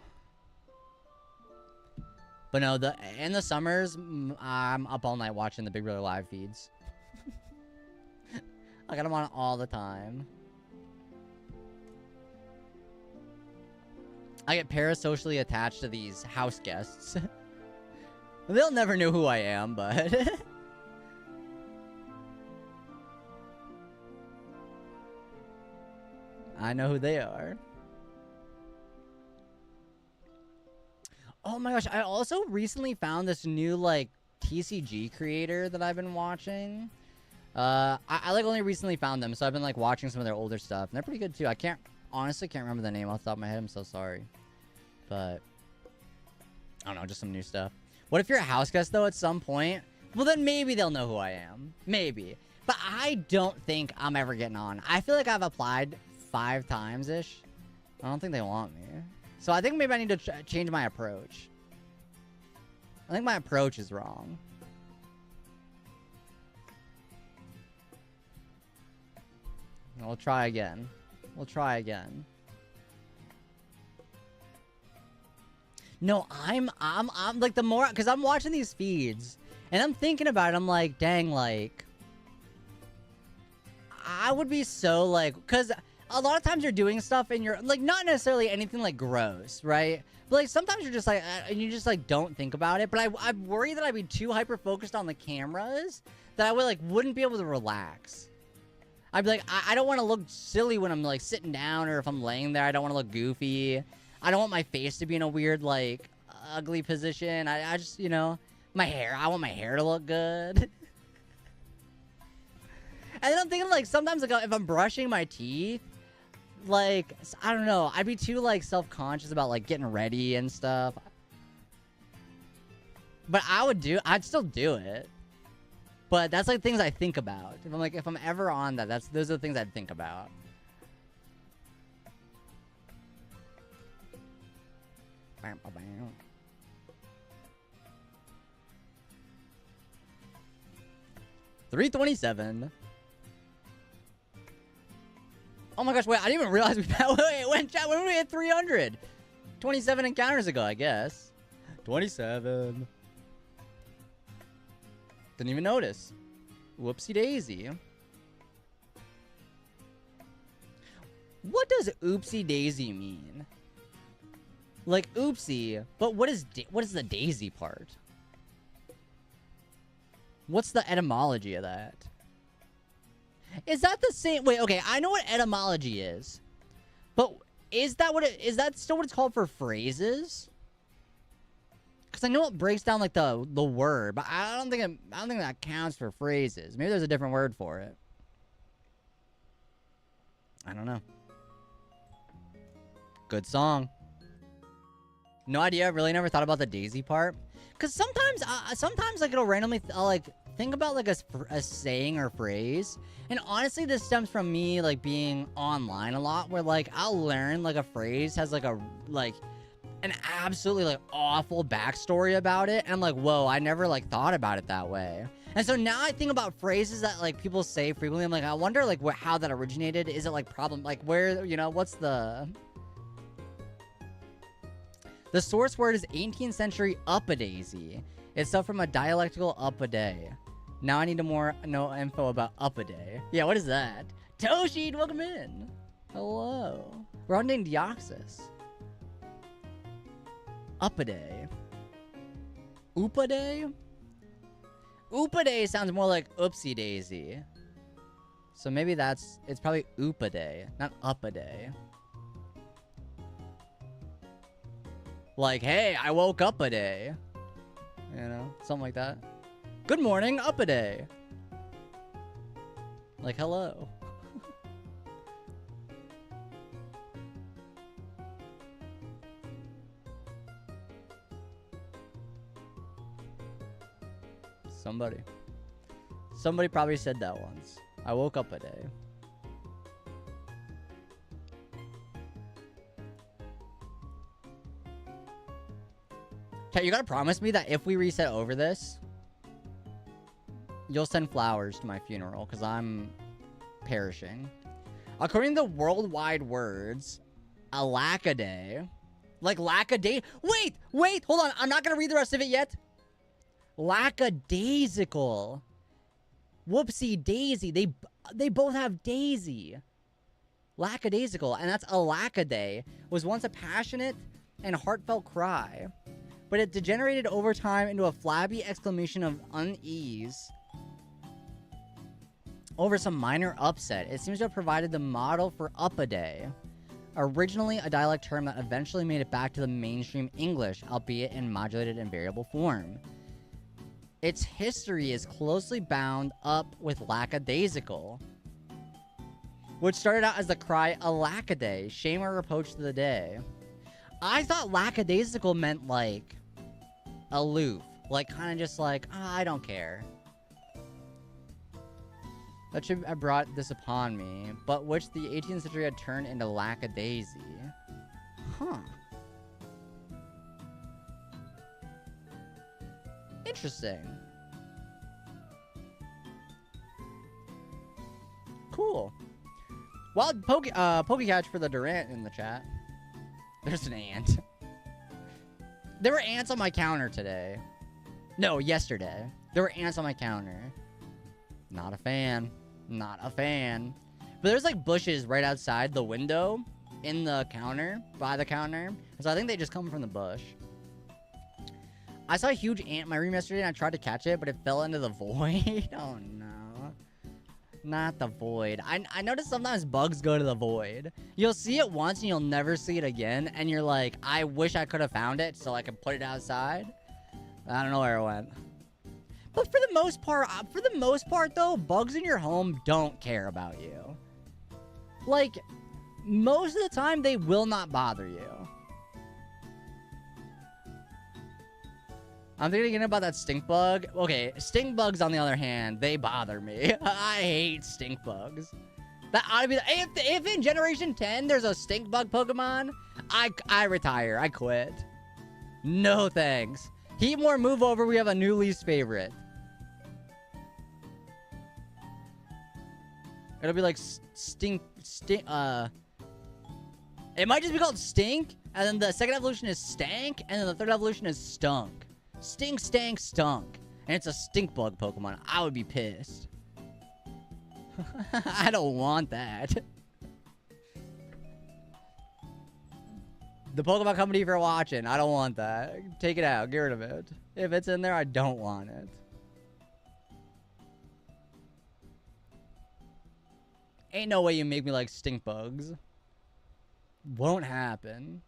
S1: But no, in the summers, I'm up all night watching the Big Brother live feeds. I got them on all the time. I get parasocially attached to these house guests. They'll never know who I am, but... I know who they are. Oh my gosh, I also recently found this new, like, TCG creator that I've been watching. I like, only recently found them, so I've been, like, watching some of their older stuff. And they're pretty good, too. Honestly can't remember the name off the top of my head. I'm so sorry. But, I don't know, just some new stuff. What if you're a house guest, though, at some point? Well, then maybe they'll know who I am. Maybe. But I don't think I'm ever getting on. I feel like I've applied 5 times-ish. I don't think they want me. So I think maybe I need to change my approach. I think my approach is wrong. We'll try again. We'll try again. No, I'm like, the more, because I'm watching these feeds and I'm thinking about it. I'm like, dang, like, I would be so, like, because a lot of times you're doing stuff and you're like, not necessarily anything like gross, right? But like sometimes you're just like, and you just like don't think about it. But I worry that I'd be too hyper focused on the cameras that I wouldn't be able to relax. I'd be like, I don't want to look silly when I'm like sitting down, or if I'm laying there, I don't want to look goofy. I don't want my face to be in a weird, like, ugly position. I just, you know, my hair, I want my hair to look good. And then I'm thinking, like, sometimes, like, if I'm brushing my teeth, like, I don't know, I'd be too, like, self-conscious about, like, getting ready and stuff. But I'd still do it. But that's, like, things I think about. If I'm ever on that, those are the things I'd think about. $327. Oh my gosh, wait, I didn't even realize when did we hit 300? 27 encounters ago, I guess. 27. Didn't even notice. Whoopsie daisy. What does oopsie daisy mean? Like, oopsie. But what is the daisy part? What's the etymology of that? Is that the same? Wait, okay, I know what etymology is. But is that still what it's called for phrases? Because I know it breaks down like the word, but I don't think that counts for phrases. Maybe there's a different word for it. I don't know. Good song. No idea. I really never thought about the daisy part. Because sometimes like it'll randomly I'll like think about like a saying or phrase. And honestly, this stems from me like being online a lot, where like I'll learn like a phrase has like an absolutely like awful backstory about it, and I'm like, whoa, I never like thought about it that way. And so now I think about phrases that like people say frequently. I'm like, I wonder like how that originated. Is it like where, you know, what's the source word is 18th century up-a-daisy. It's stuff from a dialectical up-a-day. Now I need no info about up-a-day. Yeah, what is that? Toshi, welcome in. Hello. We're on named Deoxys. Up-a-day. Oop-a-day? Oop-a-day sounds more like oopsie-daisy. So maybe it's probably oop-a-day, not up-a-day. Like, hey, I woke up a day. You know, something like that. Good morning, up a day. Like, hello. Somebody probably said that once. I woke up a day. Chat, you gotta promise me that if we reset over this, you'll send flowers to my funeral, because I'm perishing. According to worldwide words, a lack-a-day. Like lack-a-day. Wait, hold on. I'm not gonna read the rest of it yet. Lackadaisical. Whoopsie daisy. They both have daisy. Lackadaisical. And that's a lack-a-day. Was once a passionate and heartfelt cry. But it degenerated over time into a flabby exclamation of unease over some minor upset. It seems to have provided the model for up-a-day, originally a dialect term that eventually made it back to the mainstream English, albeit in modulated and variable form. Its history is closely bound up with lackadaisical, which started out as the cry alackaday, shame or reproach to the day. I thought lackadaisical meant like aloof, like kind of just like, I don't care. That should have brought this upon me, but which the 18th century had turned into lackadaisy. Huh. Interesting. Cool. Wild Pokecatch for the Durant in the chat. There's an ant. There were ants on my counter today. No, yesterday. There were ants on my counter. Not a fan. Not a fan. But there's like bushes right outside the window in the counter, by the counter. So I think they just come from the bush. I saw a huge ant in my room yesterday and I tried to catch it, but it fell into the void. Oh no. Not the void. I noticed sometimes bugs go to the void. You'll see it once and you'll never see it again. And you're like, I wish I could have found it so I could put it outside. I don't know where it went. But for the most part though, bugs in your home don't care about you. Like, most of the time they will not bother you. I'm thinking again about that stink bug. Okay, stink bugs, on the other hand, they bother me. I hate stink bugs. That ought to be... If in Generation 10 there's a stink bug Pokemon, I retire. I quit. No thanks. Heatmore, move over. We have a new least favorite. It'll be like stink... It might just be called Stink, and then the second evolution is Stank, and then the third evolution is Stunk. Stink, stank, stunk. And it's a stink bug Pokemon. I would be pissed. I don't want that. The Pokemon Company, if you're watching, I don't want that. Take it out. Get rid of it. If it's in there, I don't want it. Ain't no way you make me like stink bugs. Won't happen.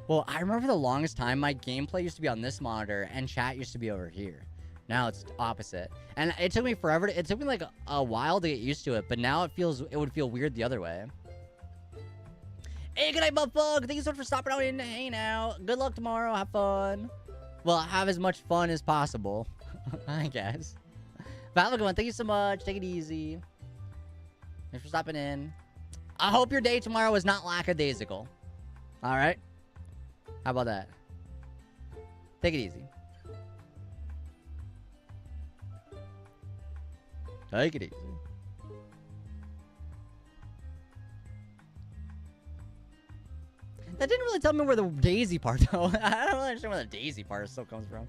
S1: Well, I remember for the longest time, my gameplay used to be on this monitor and chat used to be over here. Now it's opposite. And it took me forever. It took me like a while to get used to it, but now it would feel weird the other way. Hey, good night, Buffbug. Thank you so much for stopping out and hanging out. Good luck tomorrow. Have fun. Well, have as much fun as possible, I guess. But have a good one. Thank you so much. Take it easy. Thanks for stopping in. I hope your day tomorrow is not lackadaisical. All right? How about that? Take it easy. Take it easy. That didn't really tell me where the daisy part, though. I don't really understand where the daisy part still comes from.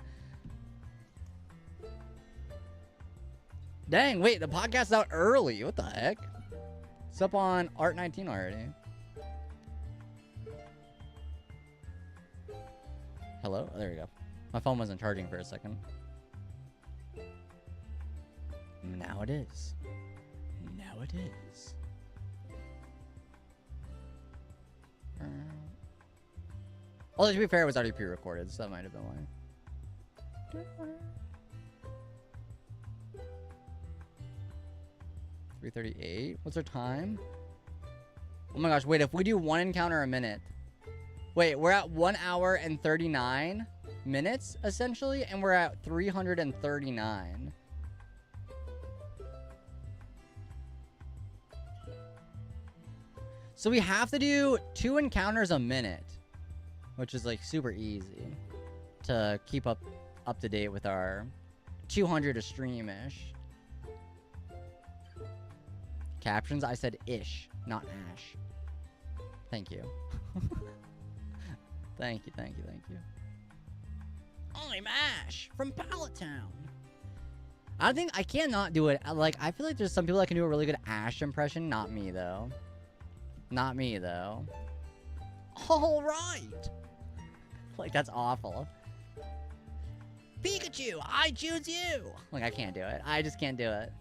S1: Dang, wait, the podcast's out early. What the heck? It's up on Art 19 already. Hello? Oh, there we go. My phone wasn't charging for a second. Now it is. Now it is. Although, to be fair, it was already pre-recorded, so that might have been why. 3:38? What's our time? Oh my gosh, wait, if we do one encounter a minute. Wait, we're at 1 hour and 39 minutes, essentially, and we're at 339. So we have to do 2 encounters a minute, which is like super easy to keep up to date with our 200 a stream-ish. Captions, I said ish, not ash. Thank you. Thank you, thank you, thank you. I'm Ash from Pallet Town. I cannot do it. Like, I feel like there's some people that can do a really good Ash impression. Not me, though. Not me, though. All right. Like, that's awful. Pikachu, I choose you. Like, I can't do it. I just can't do it.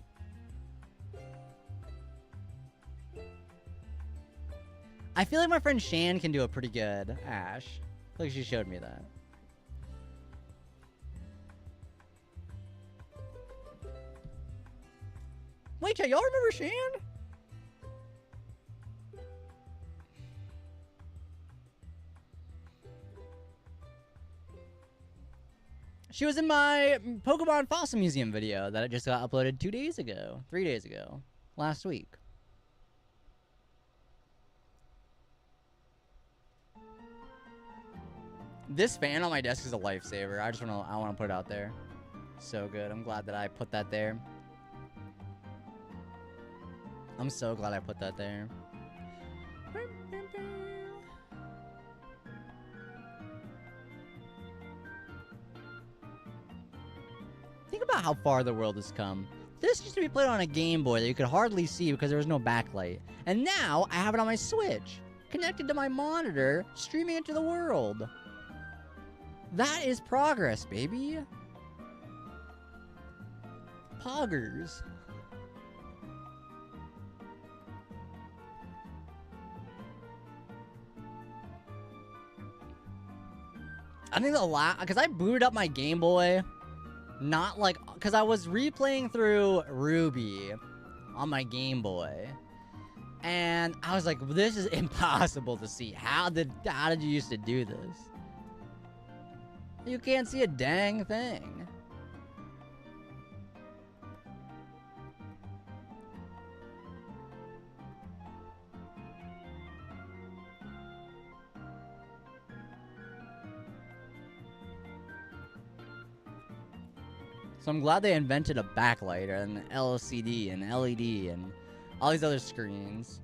S1: I feel like my friend Shan can do a pretty good Ash. I feel like she showed me that. Wait, y'all remember Shan? She was in my Pokemon Fossil Museum video that I just got uploaded 3 days ago, last week. This fan on my desk is a lifesaver. I want to put it out there. So good. I'm glad that I put that there. I'm so glad I put that there. Think about how far the world has come. This used to be played on a Game Boy that you could hardly see because there was no backlight. And now I have it on my Switch, connected to my monitor, streaming it to the world. That is progress, baby. Poggers. I think because I booted up my Game Boy, not like, because I was replaying through Ruby on my Game Boy, and I was like, this is impossible to see. How did you used to do this? You can't see a dang thing. So I'm glad they invented a backlight and an LCD and LED and all these other screens.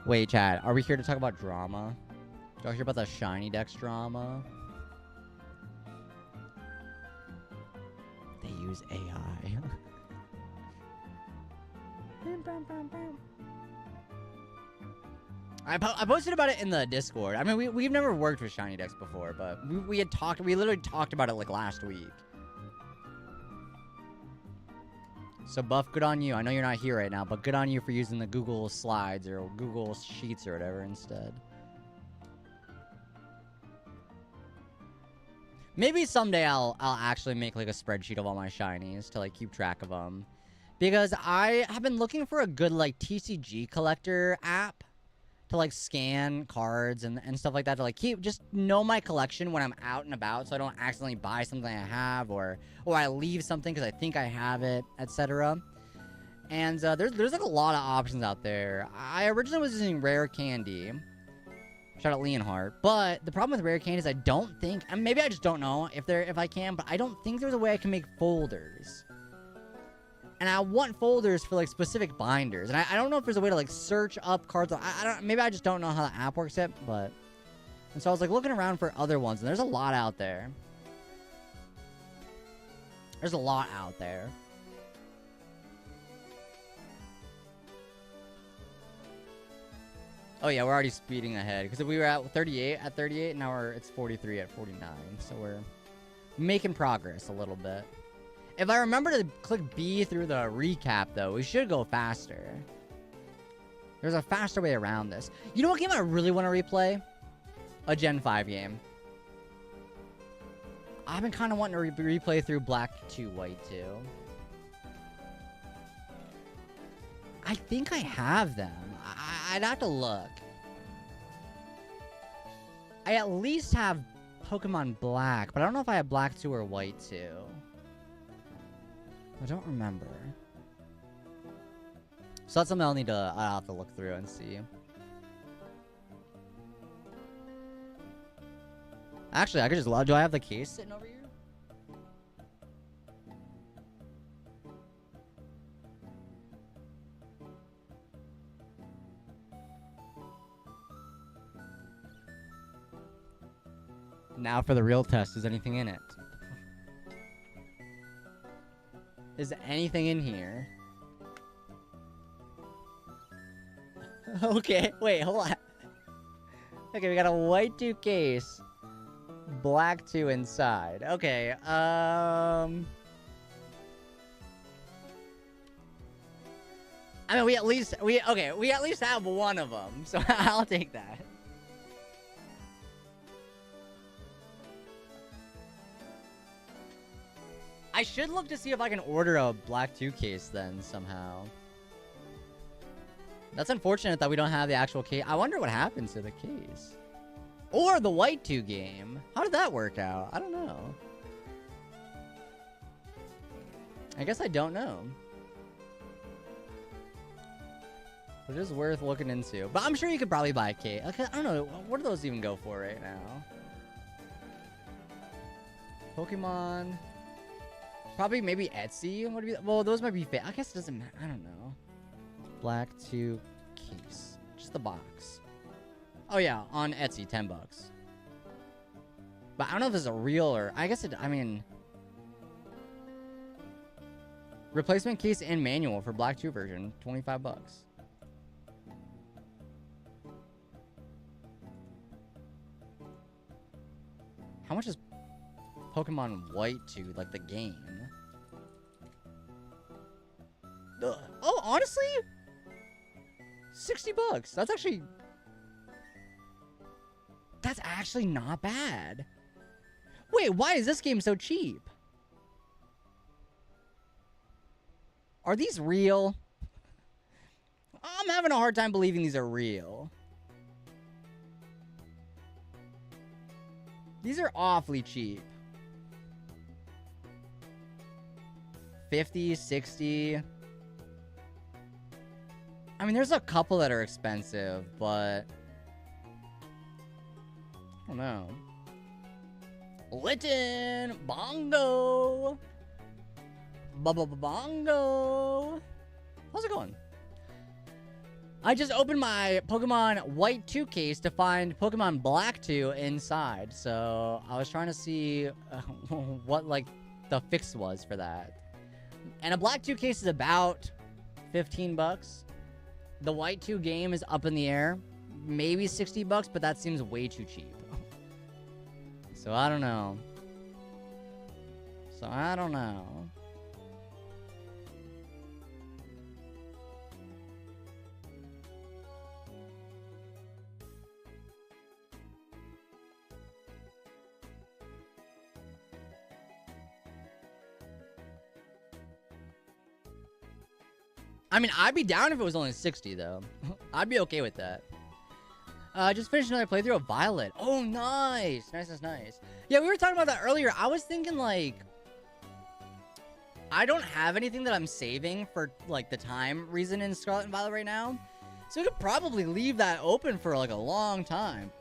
S1: Wait, Chad, are we here to talk about drama? Y'all hear about the Shiny Dex drama? They use AI. I posted about it in the Discord. I mean, we've never worked with shiny decks before, but we literally talked about it like last week. So Buff, good on you. I know you're not here right now, but good on you for using the Google Slides or Google Sheets or whatever instead. Maybe someday I'll actually make like a spreadsheet of all my shinies to like keep track of them. Because I have been looking for a good like TCG collector app to like scan cards and stuff like that to like just know my collection when I'm out and about, so I don't accidentally buy something I have or I leave something because I think I have it, etc. And there's like a lot of options out there. I originally was using Rare Candy. Shout out Leonhardt. But the problem with Rare Candy is I don't think, and maybe I just don't know if I can, but I don't think there's a way I can make folders. And I want folders for like specific binders. And I don't know if there's a way to like search up cards. Maybe I just don't know how the app works yet, but. And so I was like looking around for other ones, and there's a lot out there. There's a lot out there. Oh yeah, we're already speeding ahead because we were at 38 at 38, and now it's 43 at 49. So we're making progress a little bit. If I remember to click B through the recap, though, we should go faster. There's a faster way around this. You know what game I really want to replay? A Gen 5 game. I've been kind of wanting to replay through Black 2, White 2. I think I have them. I'd have to look. I at least have Pokemon Black, but I don't know if I have Black 2 or White 2. I don't remember. So that's something I'll have to look through and see. Actually, I could just do I have the case sitting over here? Now for the real test, is anything in it? Is anything in here? Okay, wait, hold on. Okay, we got a white 2 case. Black 2 inside. Okay, I mean, we at least have one of them, so I'll take that. I should look to see if I can order a Black 2 case then, somehow. That's unfortunate that we don't have the actual case. I wonder what happens to the case. Or the White 2 game. How did that work out? I don't know. I guess I don't know. But it is worth looking into. But I'm sure you could probably buy a case. Okay, I don't know. What do those even go for right now? Pokemon... Probably maybe Etsy would be. Well, those might be fake. I guess it doesn't matter. I don't know. Black 2 case. Just the box. Oh yeah, on Etsy, $10. But I don't know if it's a real or. I guess it. I mean. Replacement case and manual for Black 2 version, $25. How much is Pokemon White 2, like the game? Oh, honestly? $60. That's actually not bad. Wait, why is this game so cheap? Are these real? I'm having a hard time believing these are real. These are awfully cheap. 50, 60. I mean, there's a couple that are expensive, but I don't know. Litten Bongo. Bongo. How's it going? I just opened my Pokemon White 2 case to find Pokemon Black 2 inside. So I was trying to see what like the fix was for that. And a black 2 case is about 15 bucks. The white 2 game is up in the air. Maybe 60 bucks, but that seems way too cheap. So I don't know. I mean, I'd be down if it was only 60, though. I'd be okay with that. Just finished another playthrough of Violet. Oh, nice. Nice. Yeah, we were talking about that earlier. I was thinking, like, I don't have anything that I'm saving for, like, the time reason in Scarlet and Violet right now. So we could probably leave that open for, like, a long time.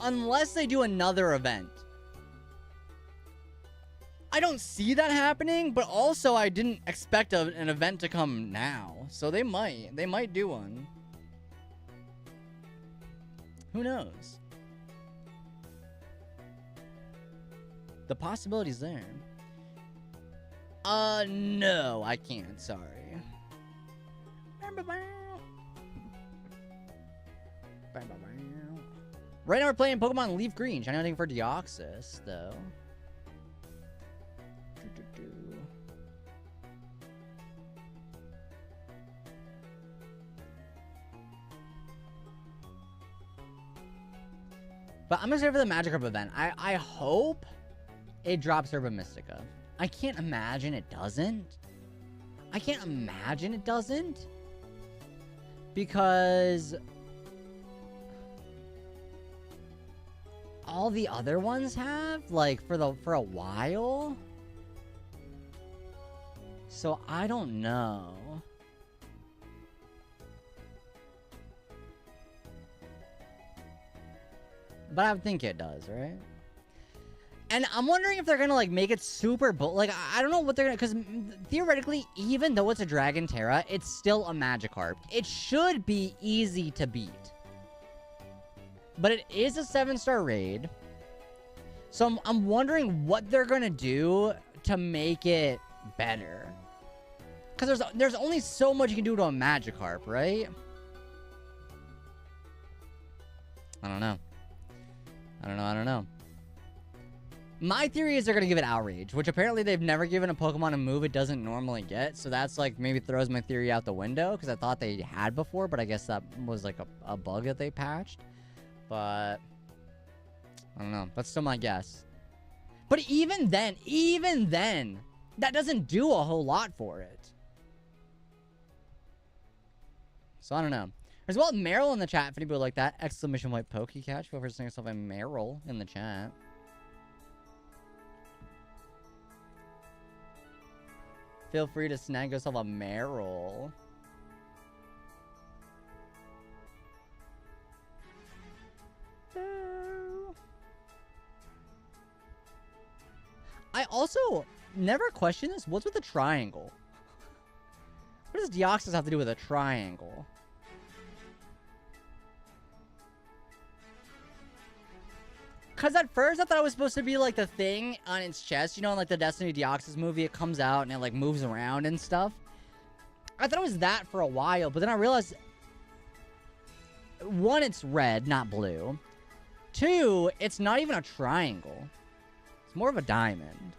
S1: Unless they do another event. I don't see that happening, but also I didn't expect an event to come now. So they might do one. Who knows? The possibility's there. No, I can't, sorry. Right now we're playing Pokemon LeafGreen. Trying hunting for Deoxys, though. But I'm excited for the Magikarp event. I hope it drops Herba Mystica. I can't imagine it doesn't. Because all the other ones have, like, for a while. So I don't know. But I would think it does, right? And I'm wondering if they're gonna, like, make it super like, I don't know what they're gonna, because theoretically, even though it's a Dragon Terra, it's still a Magikarp. It should be easy to beat. But it is a 7-star raid. So I'm wondering what they're gonna do to make it better. Because there's only so much you can do to a Magikarp, right? I don't know. My theory is they're going to give it Outrage, which apparently they've never given a Pokemon a move it doesn't normally get. So that's, like, maybe throws my theory out the window, because I thought they had before, but I guess that was, like, a bug that they patched. But I don't know. That's still my guess. But even then, that doesn't do a whole lot for it. So I don't know. There's well Meryl in the chat if anybody would like that. Exclamation point Pokecatch. Feel free to send yourself a Meryl in the chat. Feel free to snag yourself a Meryl. I also never questioned this. What's with the triangle? What does Deoxys have to do with a triangle? Because at first I thought it was supposed to be like the thing on its chest. You know, in like the Destiny Deoxys movie, it comes out and it like moves around and stuff. I thought it was that for a while, but then I realized, one, it's red, not blue. Two, it's not even a triangle. It's more of a diamond.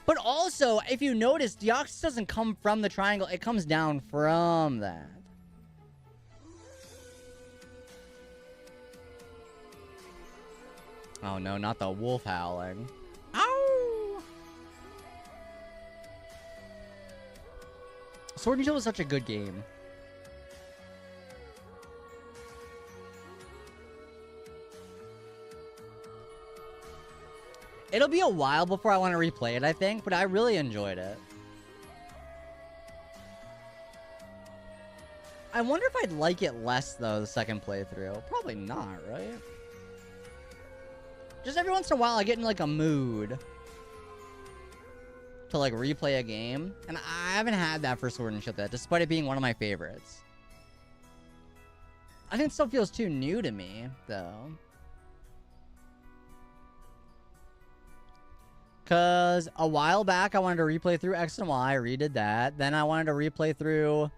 S1: But also, if you notice, Deoxys doesn't come from the triangle. It comes down from that. Oh no, not the wolf howling. Ow! Sword and Shield was such a good game. It'll be a while before I want to replay it, I think, but I really enjoyed it. I wonder if I'd like it less, though, the second playthrough. Probably not, right? Just every once in a while, I get in, like, a mood to, like, replay a game. And I haven't had that for Sword and Shield yet, despite it being one of my favorites. I think it still feels too new to me, though. Because a while back, I wanted to replay through X and Y. I redid that. Then I wanted to replay through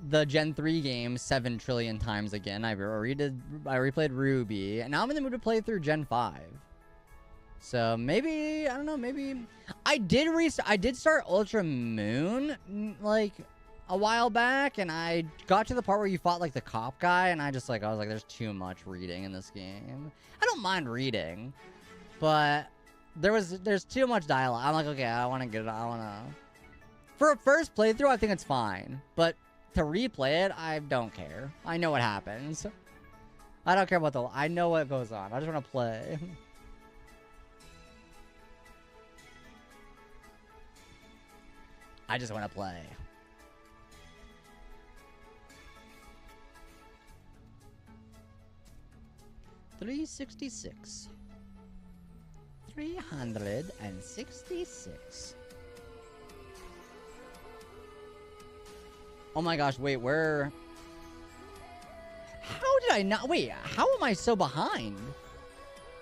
S1: the Gen 3 game 7 trillion times again. I replayed Ruby. And now I'm in the mood to play through Gen 5. So maybe, I don't know, maybe... I did start Ultra Moon, like, a while back. And I got to the part where you fought, like, the cop guy. And I was like, there's too much reading in this game. I don't mind reading. But there's too much dialogue. I'm like, okay, For a first playthrough, I think it's fine. But to replay it, I don't care. I know what happens. I don't care about I know what goes on. I just want to play. I just want to play. $366. 366. Oh my gosh, wait, where... How did I not... Wait, how am I so behind?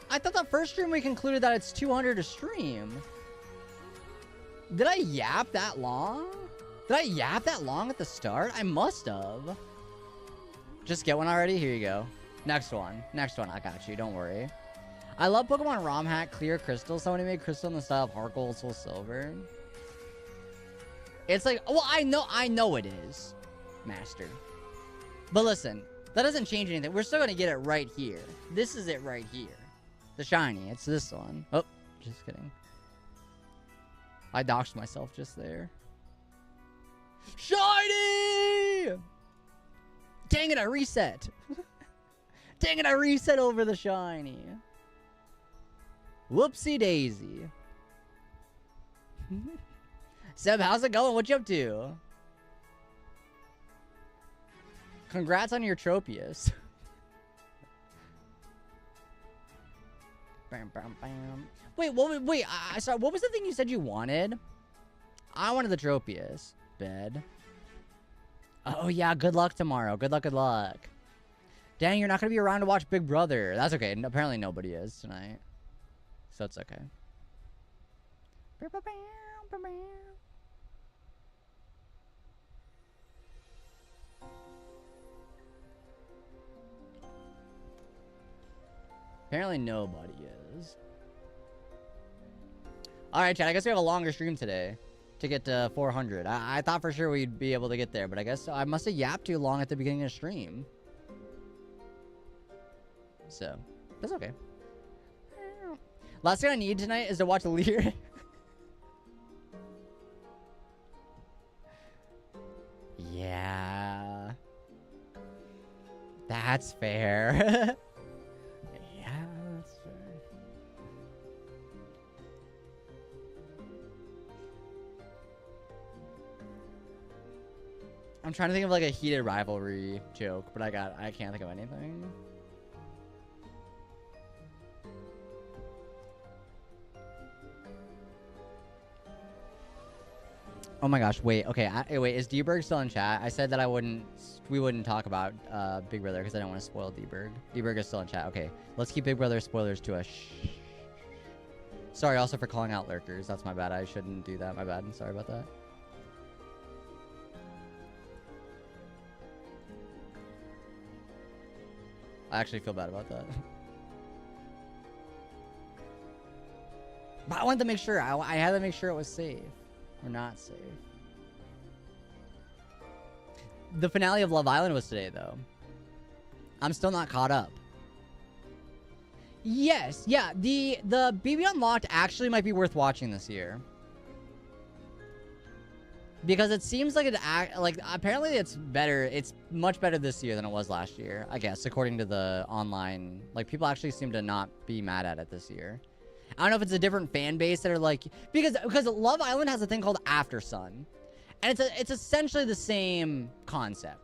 S1: I thought the first stream we concluded that it's 200 a stream. Did I yap that long? Did I yap that long at the start? I must have. Just get one already? Here you go. Next one. Next one, I got you. Don't worry. I love Pokemon ROM hack Clear Crystal. Somebody made Crystal in the style of Heart Gold, Soul Silver. It's like, well, I know it is, Master. But listen, that doesn't change anything. We're still gonna get it right here. This is it right here. The shiny. It's this one. Oh, just kidding. I doxed myself just there. Shiny! Dang it, I reset. Dang it, I reset over the shiny. Whoopsie daisy. Seb, how's it going? What you up to? Congrats on your Tropius. Bam, bam, bam. Wait, sorry, what was the thing you said you wanted? I wanted the Tropius. Bed. Oh, yeah, good luck tomorrow. Good luck, good luck. Dang, you're not going to be around to watch Big Brother. That's okay. Apparently nobody is tonight. So it's okay. Apparently nobody is. Alright, chat. I guess we have a longer stream today to get to 400. I thought for sure we'd be able to get there, but I guess I must have yapped too long at the beginning of the stream. So, that's okay. Last thing I need tonight is to watch Lear. Yeah. That's fair. Yeah, that's fair. I'm trying to think of like a heated rivalry joke, but I can't think of anything. Oh my gosh, wait, okay, wait, is D-Berg still in chat? I said that we wouldn't talk about Big Brother because I don't want to spoil D-Berg. D-Berg is still in chat, okay. Let's keep Big Brother spoilers to a shh. Sorry also for calling out lurkers, that's my bad, I shouldn't do that, my bad, sorry about that. I actually feel bad about that. But I wanted to make sure, I had to make sure it was safe. Or not safe. The finale of Love Island was today, though. I'm still not caught up. Yes, yeah, the BB Unlocked actually might be worth watching this year. Because it seems like apparently it's better, it's much better this year than it was last year, I guess, according to the online, like, people actually seem to not be mad at it this year. I don't know if it's a different fan base that are like, because Love Island has a thing called After Sun, and it's essentially the same concept,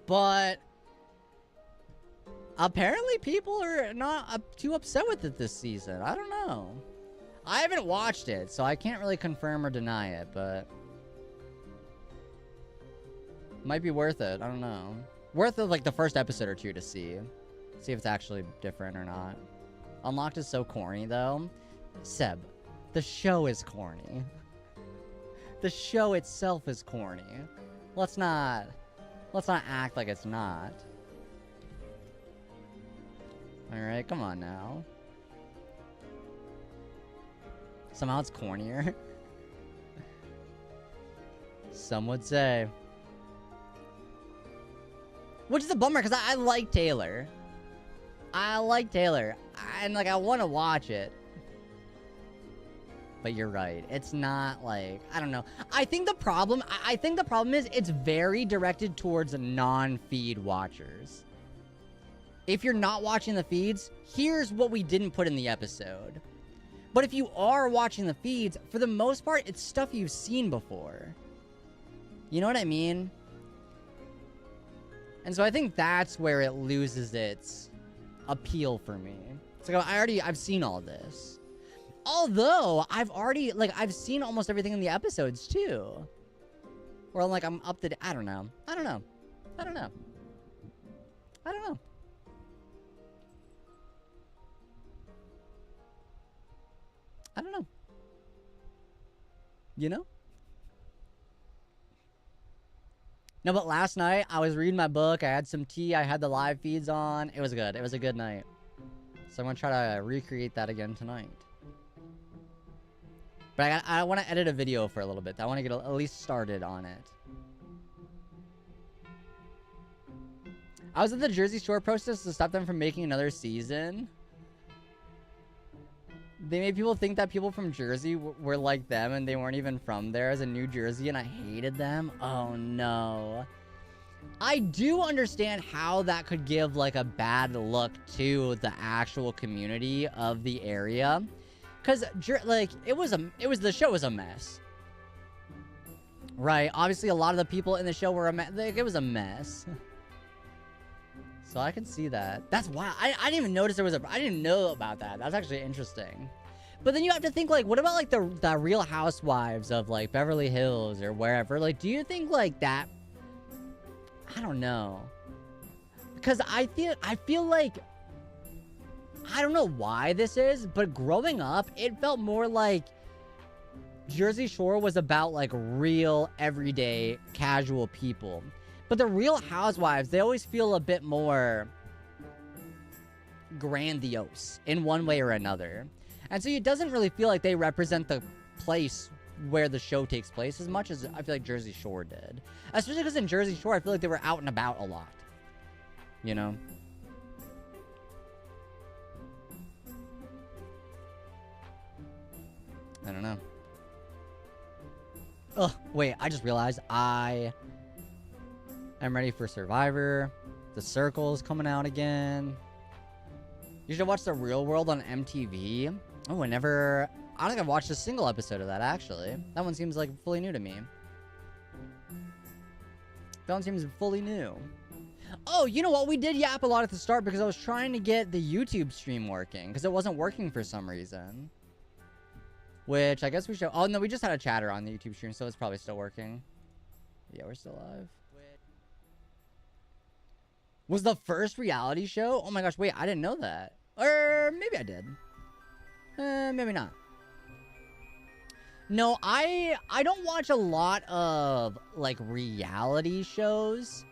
S1: but apparently people are not too upset with it this season. I don't know. I haven't watched it, so I can't really confirm or deny it, but might be worth it. I don't know. Worth it like the first episode or two to see if it's actually different or not. Unlocked is so corny, though. Seb, the show is corny. The show itself is corny. Let's not act like it's not. Alright, come on now. Somehow it's cornier. Some would say. Which is a bummer, because I like Taylor. I like Taylor. And, like, I want to watch it. But you're right. It's not, like, I don't know. I think the problem is it's very directed towards non-feed watchers. If you're not watching the feeds, here's what we didn't put in the episode. But if you are watching the feeds, for the most part, it's stuff you've seen before. You know what I mean? And so I think that's where it loses its appeal for me. It's like, I've seen all this. Although, I've seen almost everything in the episodes, too. Where I'm like, I'm up to date. I don't know. You know? No, but last night, I was reading my book. I had some tea. I had the live feeds on. It was good. It was a good night. So I'm going to try to recreate that again tonight. But I want to edit a video for a little bit. I want to get at least started on it. I was at the Jersey Shore protest to stop them from making another season. They made people think that people from Jersey were like them and they weren't even from there as a New Jersey, and I hated them. Oh no. I do understand how that could give like a bad look to the actual community of the area. Cause like the show was a mess. Right? Obviously a lot of the people in the show were a mess. Like, it was a mess. So I can see that. That's wild. I didn't even notice there was I didn't know about that. That's actually interesting. But then you have to think, like, what about, like, the Real Housewives of, like, Beverly Hills or wherever? Like, do you think, like, that... I don't know. Because I feel like... I don't know why this is, but growing up, it felt more like Jersey Shore was about, like, real, everyday, casual people. But the Real Housewives, they always feel a bit more grandiose in one way or another. And so it doesn't really feel like they represent the place where the show takes place as much as I feel like Jersey Shore did. Especially because in Jersey Shore, I feel like they were out and about a lot. You know? I don't know. Ugh, wait, I just realized I am ready for Survivor. The Circle is coming out again. You should watch The Real World on MTV. Oh, I don't think I've watched a single episode of that, actually. That one seems like fully new to me. That one seems fully new. Oh, you know what? We did yap a lot at the start because I was trying to get the YouTube stream working because it wasn't working for some reason. Which I guess we should... Oh, no, we just had a chatter on the YouTube stream, so it's probably still working. Yeah, we're still live. Was the first reality show? Oh my gosh, wait, I didn't know that. Or maybe I did. Maybe not. No, I don't watch a lot of, like, reality shows.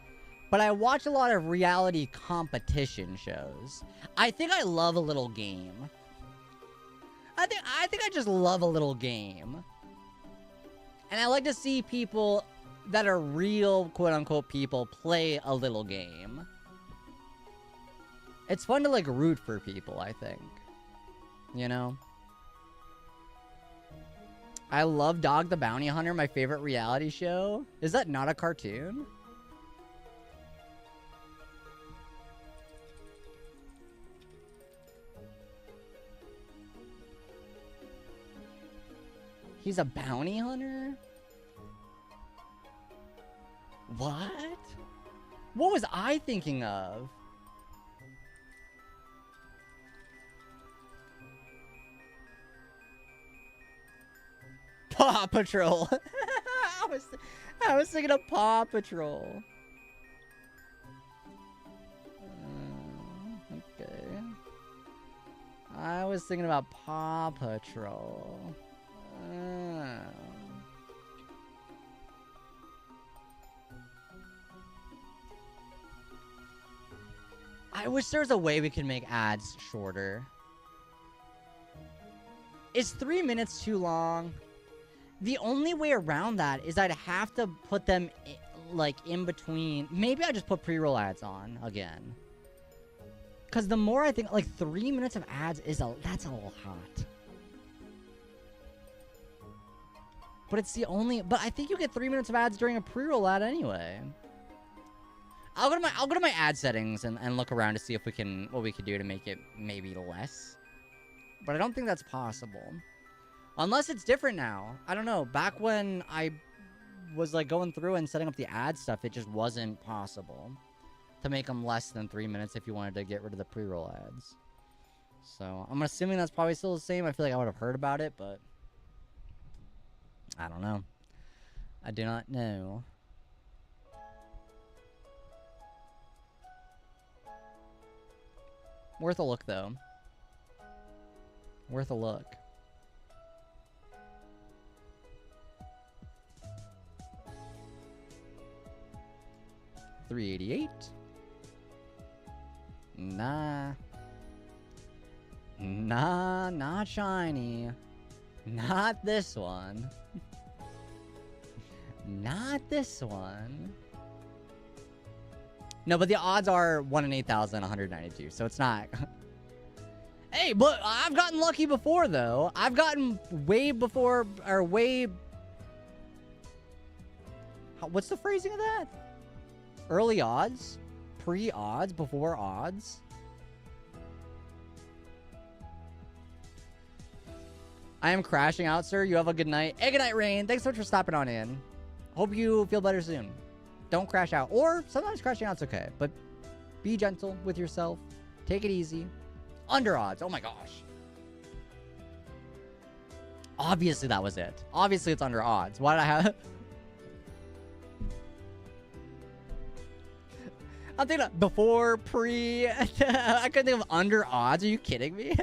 S1: But I watch a lot of reality competition shows. I think I love a little game. I think I just love a little game. And I like to see people that are real, quote-unquote, people play a little game. It's fun to, like, root for people, I think. You know? I love Dog the Bounty Hunter, my favorite reality show. Is that not a cartoon? He's a bounty hunter? What? What was I thinking of? Paw Patrol. I was thinking of Paw Patrol. Okay. I was thinking about Paw Patrol. I wish there was a way we could make ads shorter. Is 3 minutes too long? The only way around that is I'd have to put them like in between. Maybe I just put pre-roll ads on again. Because the more I think, like 3 minutes of ads that's a little hot. But it's the only, but I think you get 3 minutes of ads during a pre-roll ad anyway. I'll go to my ad settings and look around to see if what we could do to make it maybe less. But I don't think that's possible. Unless it's different now. I don't know. Back when I was like going through and setting up the ad stuff, it just wasn't possible to make them less than 3 minutes if you wanted to get rid of the pre-roll ads. So I'm assuming that's probably still the same. I feel like I would have heard about it, but I don't know. I do not know. Worth a look, though. Worth a look. $388. Nah. Nah, not shiny. Not this one. Not this one. No, but the odds are 1 in 8,192, so it's not. Hey, but I've gotten lucky before, though. I've gotten way before, or way... What's the phrasing of that? Early odds? Pre-odds? Before odds? I am crashing out, sir. You have a good night. Hey, good night, Rain. Thanks so much for stopping on in. Hope you feel better soon. Don't crash out. Or sometimes crashing out's okay. But be gentle with yourself. Take it easy. Under odds. Oh my gosh. Obviously that was it. Obviously it's under odds. Why did I have... I'm thinking of before, pre... I couldn't think of under odds. Are you kidding me?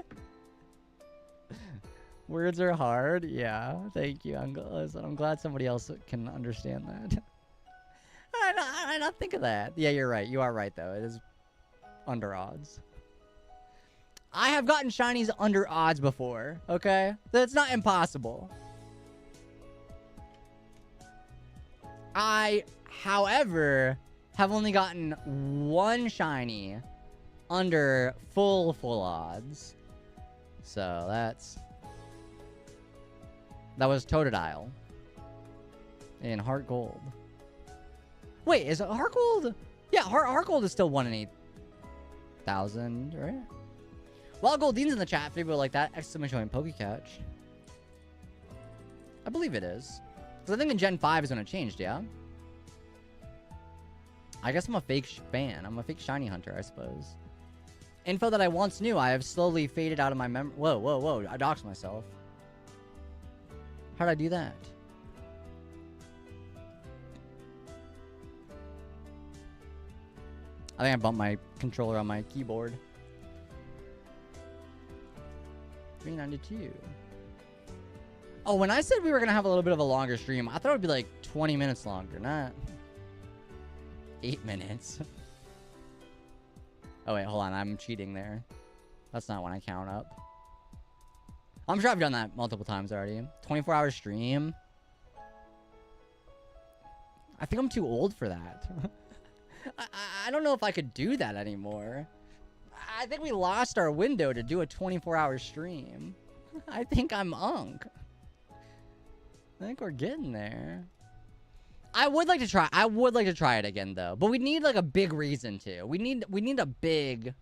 S1: Words are hard. Yeah. Thank you. I'm glad somebody else can understand that. I did not think of that. Yeah, you're right. You are right, though. It is under odds. I have gotten shinies under odds before, okay? That's not impossible. I, however, have only gotten one shiny under full odds. So that was Totodile in Heart Gold. Wait, is it Heart Gold? Yeah, Heart Gold is still 1 in 8,000, right? Wild Goldeen's in the chat. If people like that, exclamation point Pokecatch. I believe it is. Because I think in Gen 5 is when it changed, yeah? I guess I'm a fake fan. I'm a fake shiny hunter, I suppose. Info that I once knew, I have slowly faded out of my memory. Whoa. I doxed myself. How'd I do that? I think I bumped my controller on my keyboard. 392. Oh, when I said we were going to have a little bit of a longer stream, I thought it would be like 20 minutes longer, not 8 minutes. Oh, wait, hold on. I'm cheating there. That's not when I count up. I'm sure I've done that multiple times already. 24-hour stream. I think I'm too old for that. I don't know if I could do that anymore. I think we lost our window to do a 24-hour stream. I think I'm unk. I think we're getting there. I would like to try it again though, but we need like a big reason to. We need a big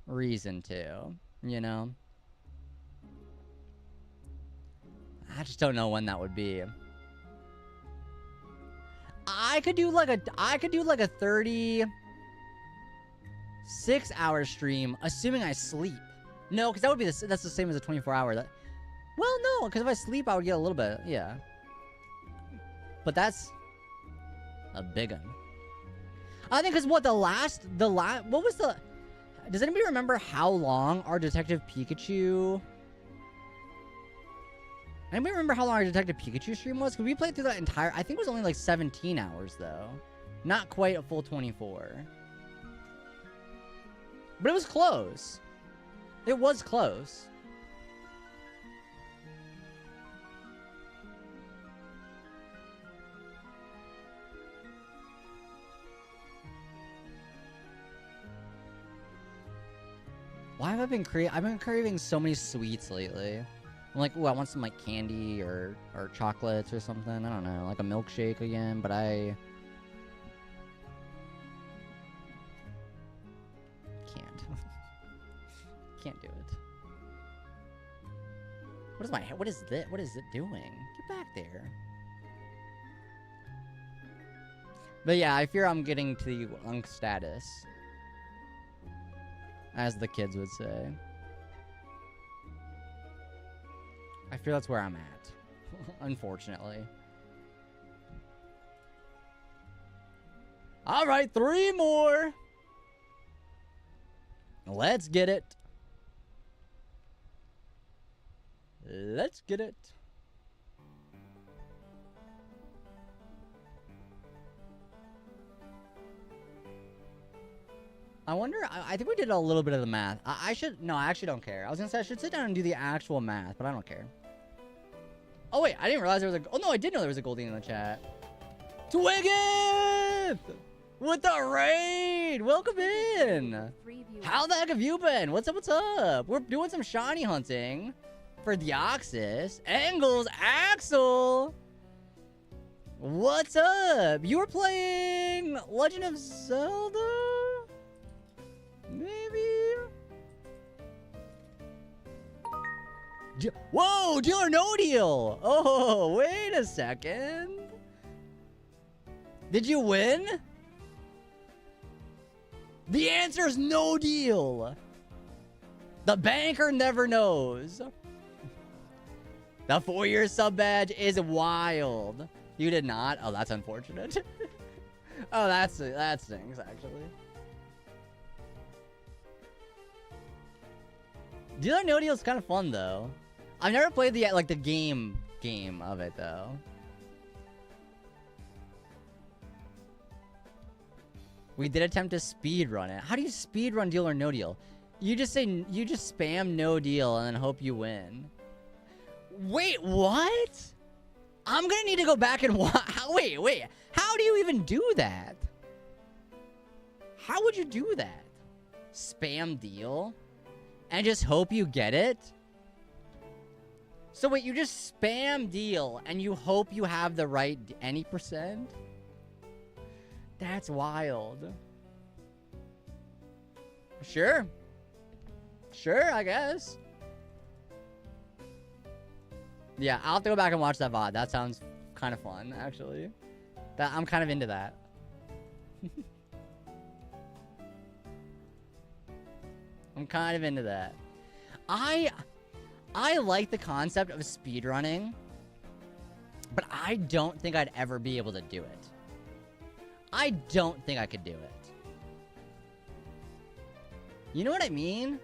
S1: reason to, you know. I just don't know when that would be. I could do like a 36-hour stream, assuming I sleep. No, because that would be that's the same as a 24-hour. Well, no, because if I sleep, I would get a little bit, yeah. But that's a big one. I think because what was the Does anybody remember how long our Detective Pikachu... Anybody remember how long our Detective Pikachu stream was? Because we played through that entire... I think it was only like 17 hours, though. Not quite a full 24. But it was close. It was close. Why have I been I've been craving so many sweets lately. I'm like, ooh, I want some like candy or chocolates or something. I don't know, like a milkshake again, but I can't. Can't do it. What is this? What is it doing? Get back there. But yeah, I fear I'm getting to the unk status. As the kids would say. I fear that's where I'm at. Unfortunately. Alright, 3 more! Let's get it. Let's get it. I wonder, I think we did a little bit of the math. I should, no, I actually don't care. I was gonna say I should sit down and do the actual math, but I don't care. Oh wait, I didn't realize there was a, oh no, I did know there was a Goldie in the chat. Twiggy! With the raid! Welcome in! How the heck have you been? What's up, what's up? We're doing some shiny hunting for Deoxys. Angles, Axel! What's up? You were playing Legend of Zelda? Maybe. Whoa, deal or no deal? Oh, wait a second. Did you win? The answer is no deal. The banker never knows. The 4-year sub badge is wild. You did not? Oh, that's unfortunate. Oh, that stings, actually. Deal or no deal is kind of fun though. I've never played the game of it though. We did attempt to speed run it. How do you speed run deal or no deal? You just spam no deal and then hope you win. Wait, what? I'm gonna need to go back and watch. Wait. How do you even do that? How would you do that? Spam deal? And just hope you get it? So wait, you just spam deal and you hope you have the right any percent? That's wild. Sure, I guess. Yeah, I'll have to go back and watch that VOD. That sounds kind of fun, actually. I'm kind of into that. I'm kind of into that. I like the concept of speedrunning, but I don't think I'd ever be able to do it. I don't think I could do it. You know what I mean?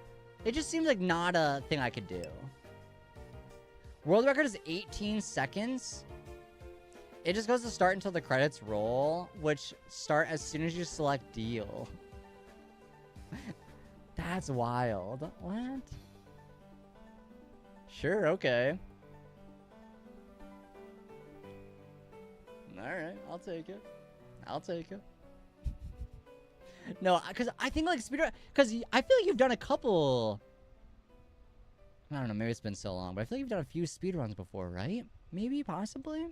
S1: It just seems like not a thing I could do. World record is 18 seconds. It just goes to start until the credits roll, which start as soon as you select deal. That's wild. What? Sure, okay. Alright, I'll take it. No, because I think like speedrun, because I feel like you've done a couple. I don't know, maybe it's been so long, but I feel like you've done a few speedruns before, right? Maybe, possibly.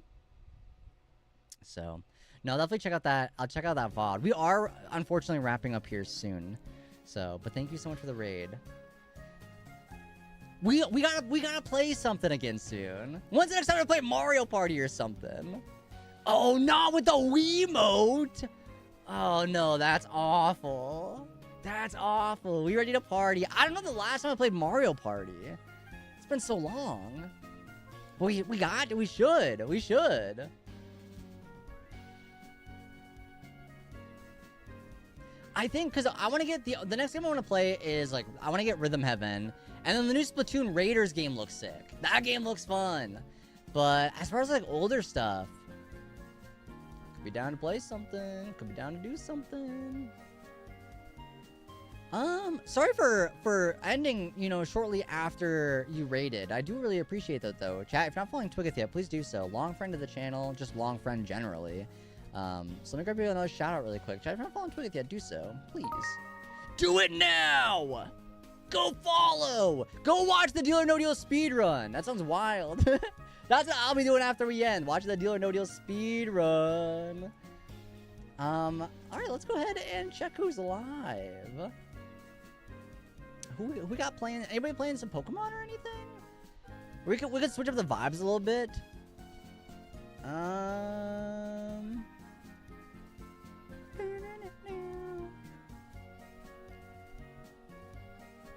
S1: So, no, definitely check out that. I'll check out that VOD. We are unfortunately wrapping up here soon. So, but thank you so much for the raid. We gotta play something again soon. When's the next time we play Mario Party or something? Oh, not with the Wiimote! Oh no, that's awful. That's awful. We ready to party. I don't know the last time I played Mario Party. It's been so long. We should. I think because I want to get the next game I want to play is like I want to get Rhythm Heaven, and then the new Splatoon Raiders game looks sick. That game looks fun. But as far as like older stuff, could be down to play something. Could be down to do something. Sorry for ending, you know, shortly after you raided. I do really appreciate that though. Chat, if you're not following Twiggeth yet, please do so. Long friend of the channel, just long friend generally. So let me grab you another shout out really quick. Chat, if you're not following Twiggeth yet, do so, please. Do it now! Go follow! Go watch the Deal or No Deal speedrun! That sounds wild. That's what I'll be doing after we end. Watching the Deal or No Deal speedrun. Alright, let's go ahead and check who's live. Who we got playing? Anybody playing some Pokemon or anything? We could switch up the vibes a little bit.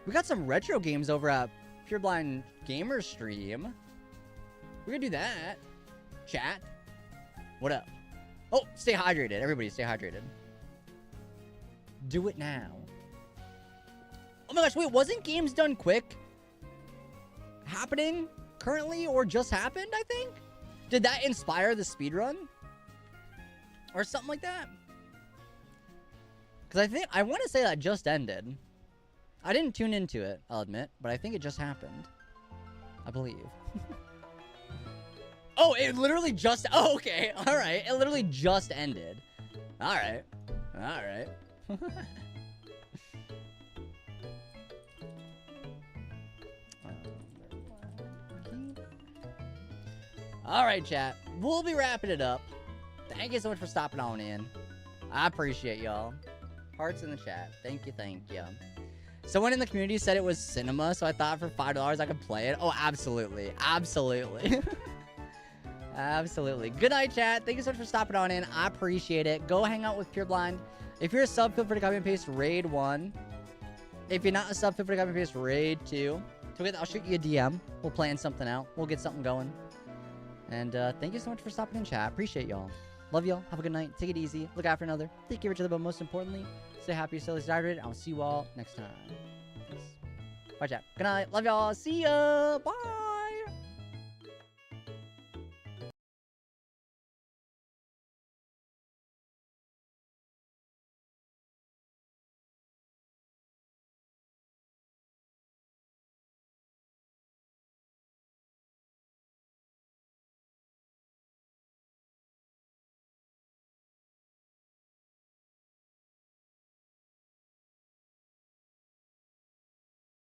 S1: We got some retro games over at Pureblind Gamer Stream. We're gonna do that. Chat. What up? Oh, stay hydrated. Everybody stay hydrated. Do it now. Oh my gosh, wait, wasn't Games Done Quick happening currently or just happened, I think? Did that inspire the speedrun? Or something like that? Because I want to say that just ended. I didn't tune into it, I'll admit, but I think it just happened. I believe. Oh, it literally just... Oh, okay. All right. It literally just ended. All right. All right. All right, chat. We'll be wrapping it up. Thank you so much for stopping on in. I appreciate y'all. Hearts in the chat. Thank you, thank you. Someone in the community said it was cinema, so I thought for $5 I could play it. Oh, absolutely. Absolutely. Absolutely. Good night, chat. Thank you so much for stopping on in. I appreciate it. Go hang out with Pureblind. If you're a sub, feel free to copy and paste Raid 1. If you're not a sub, feel free to copy and paste Raid 2. I'll shoot you a DM. We'll plan something out. We'll get something going. And thank you so much for stopping in, chat. Appreciate y'all. Love y'all. Have a good night. Take it easy. Look after another. Take care of each other, but most importantly, stay happy, stay hydrated. I'll see you all next time. Peace. Bye, chat. Good night. Love y'all. See ya. Bye.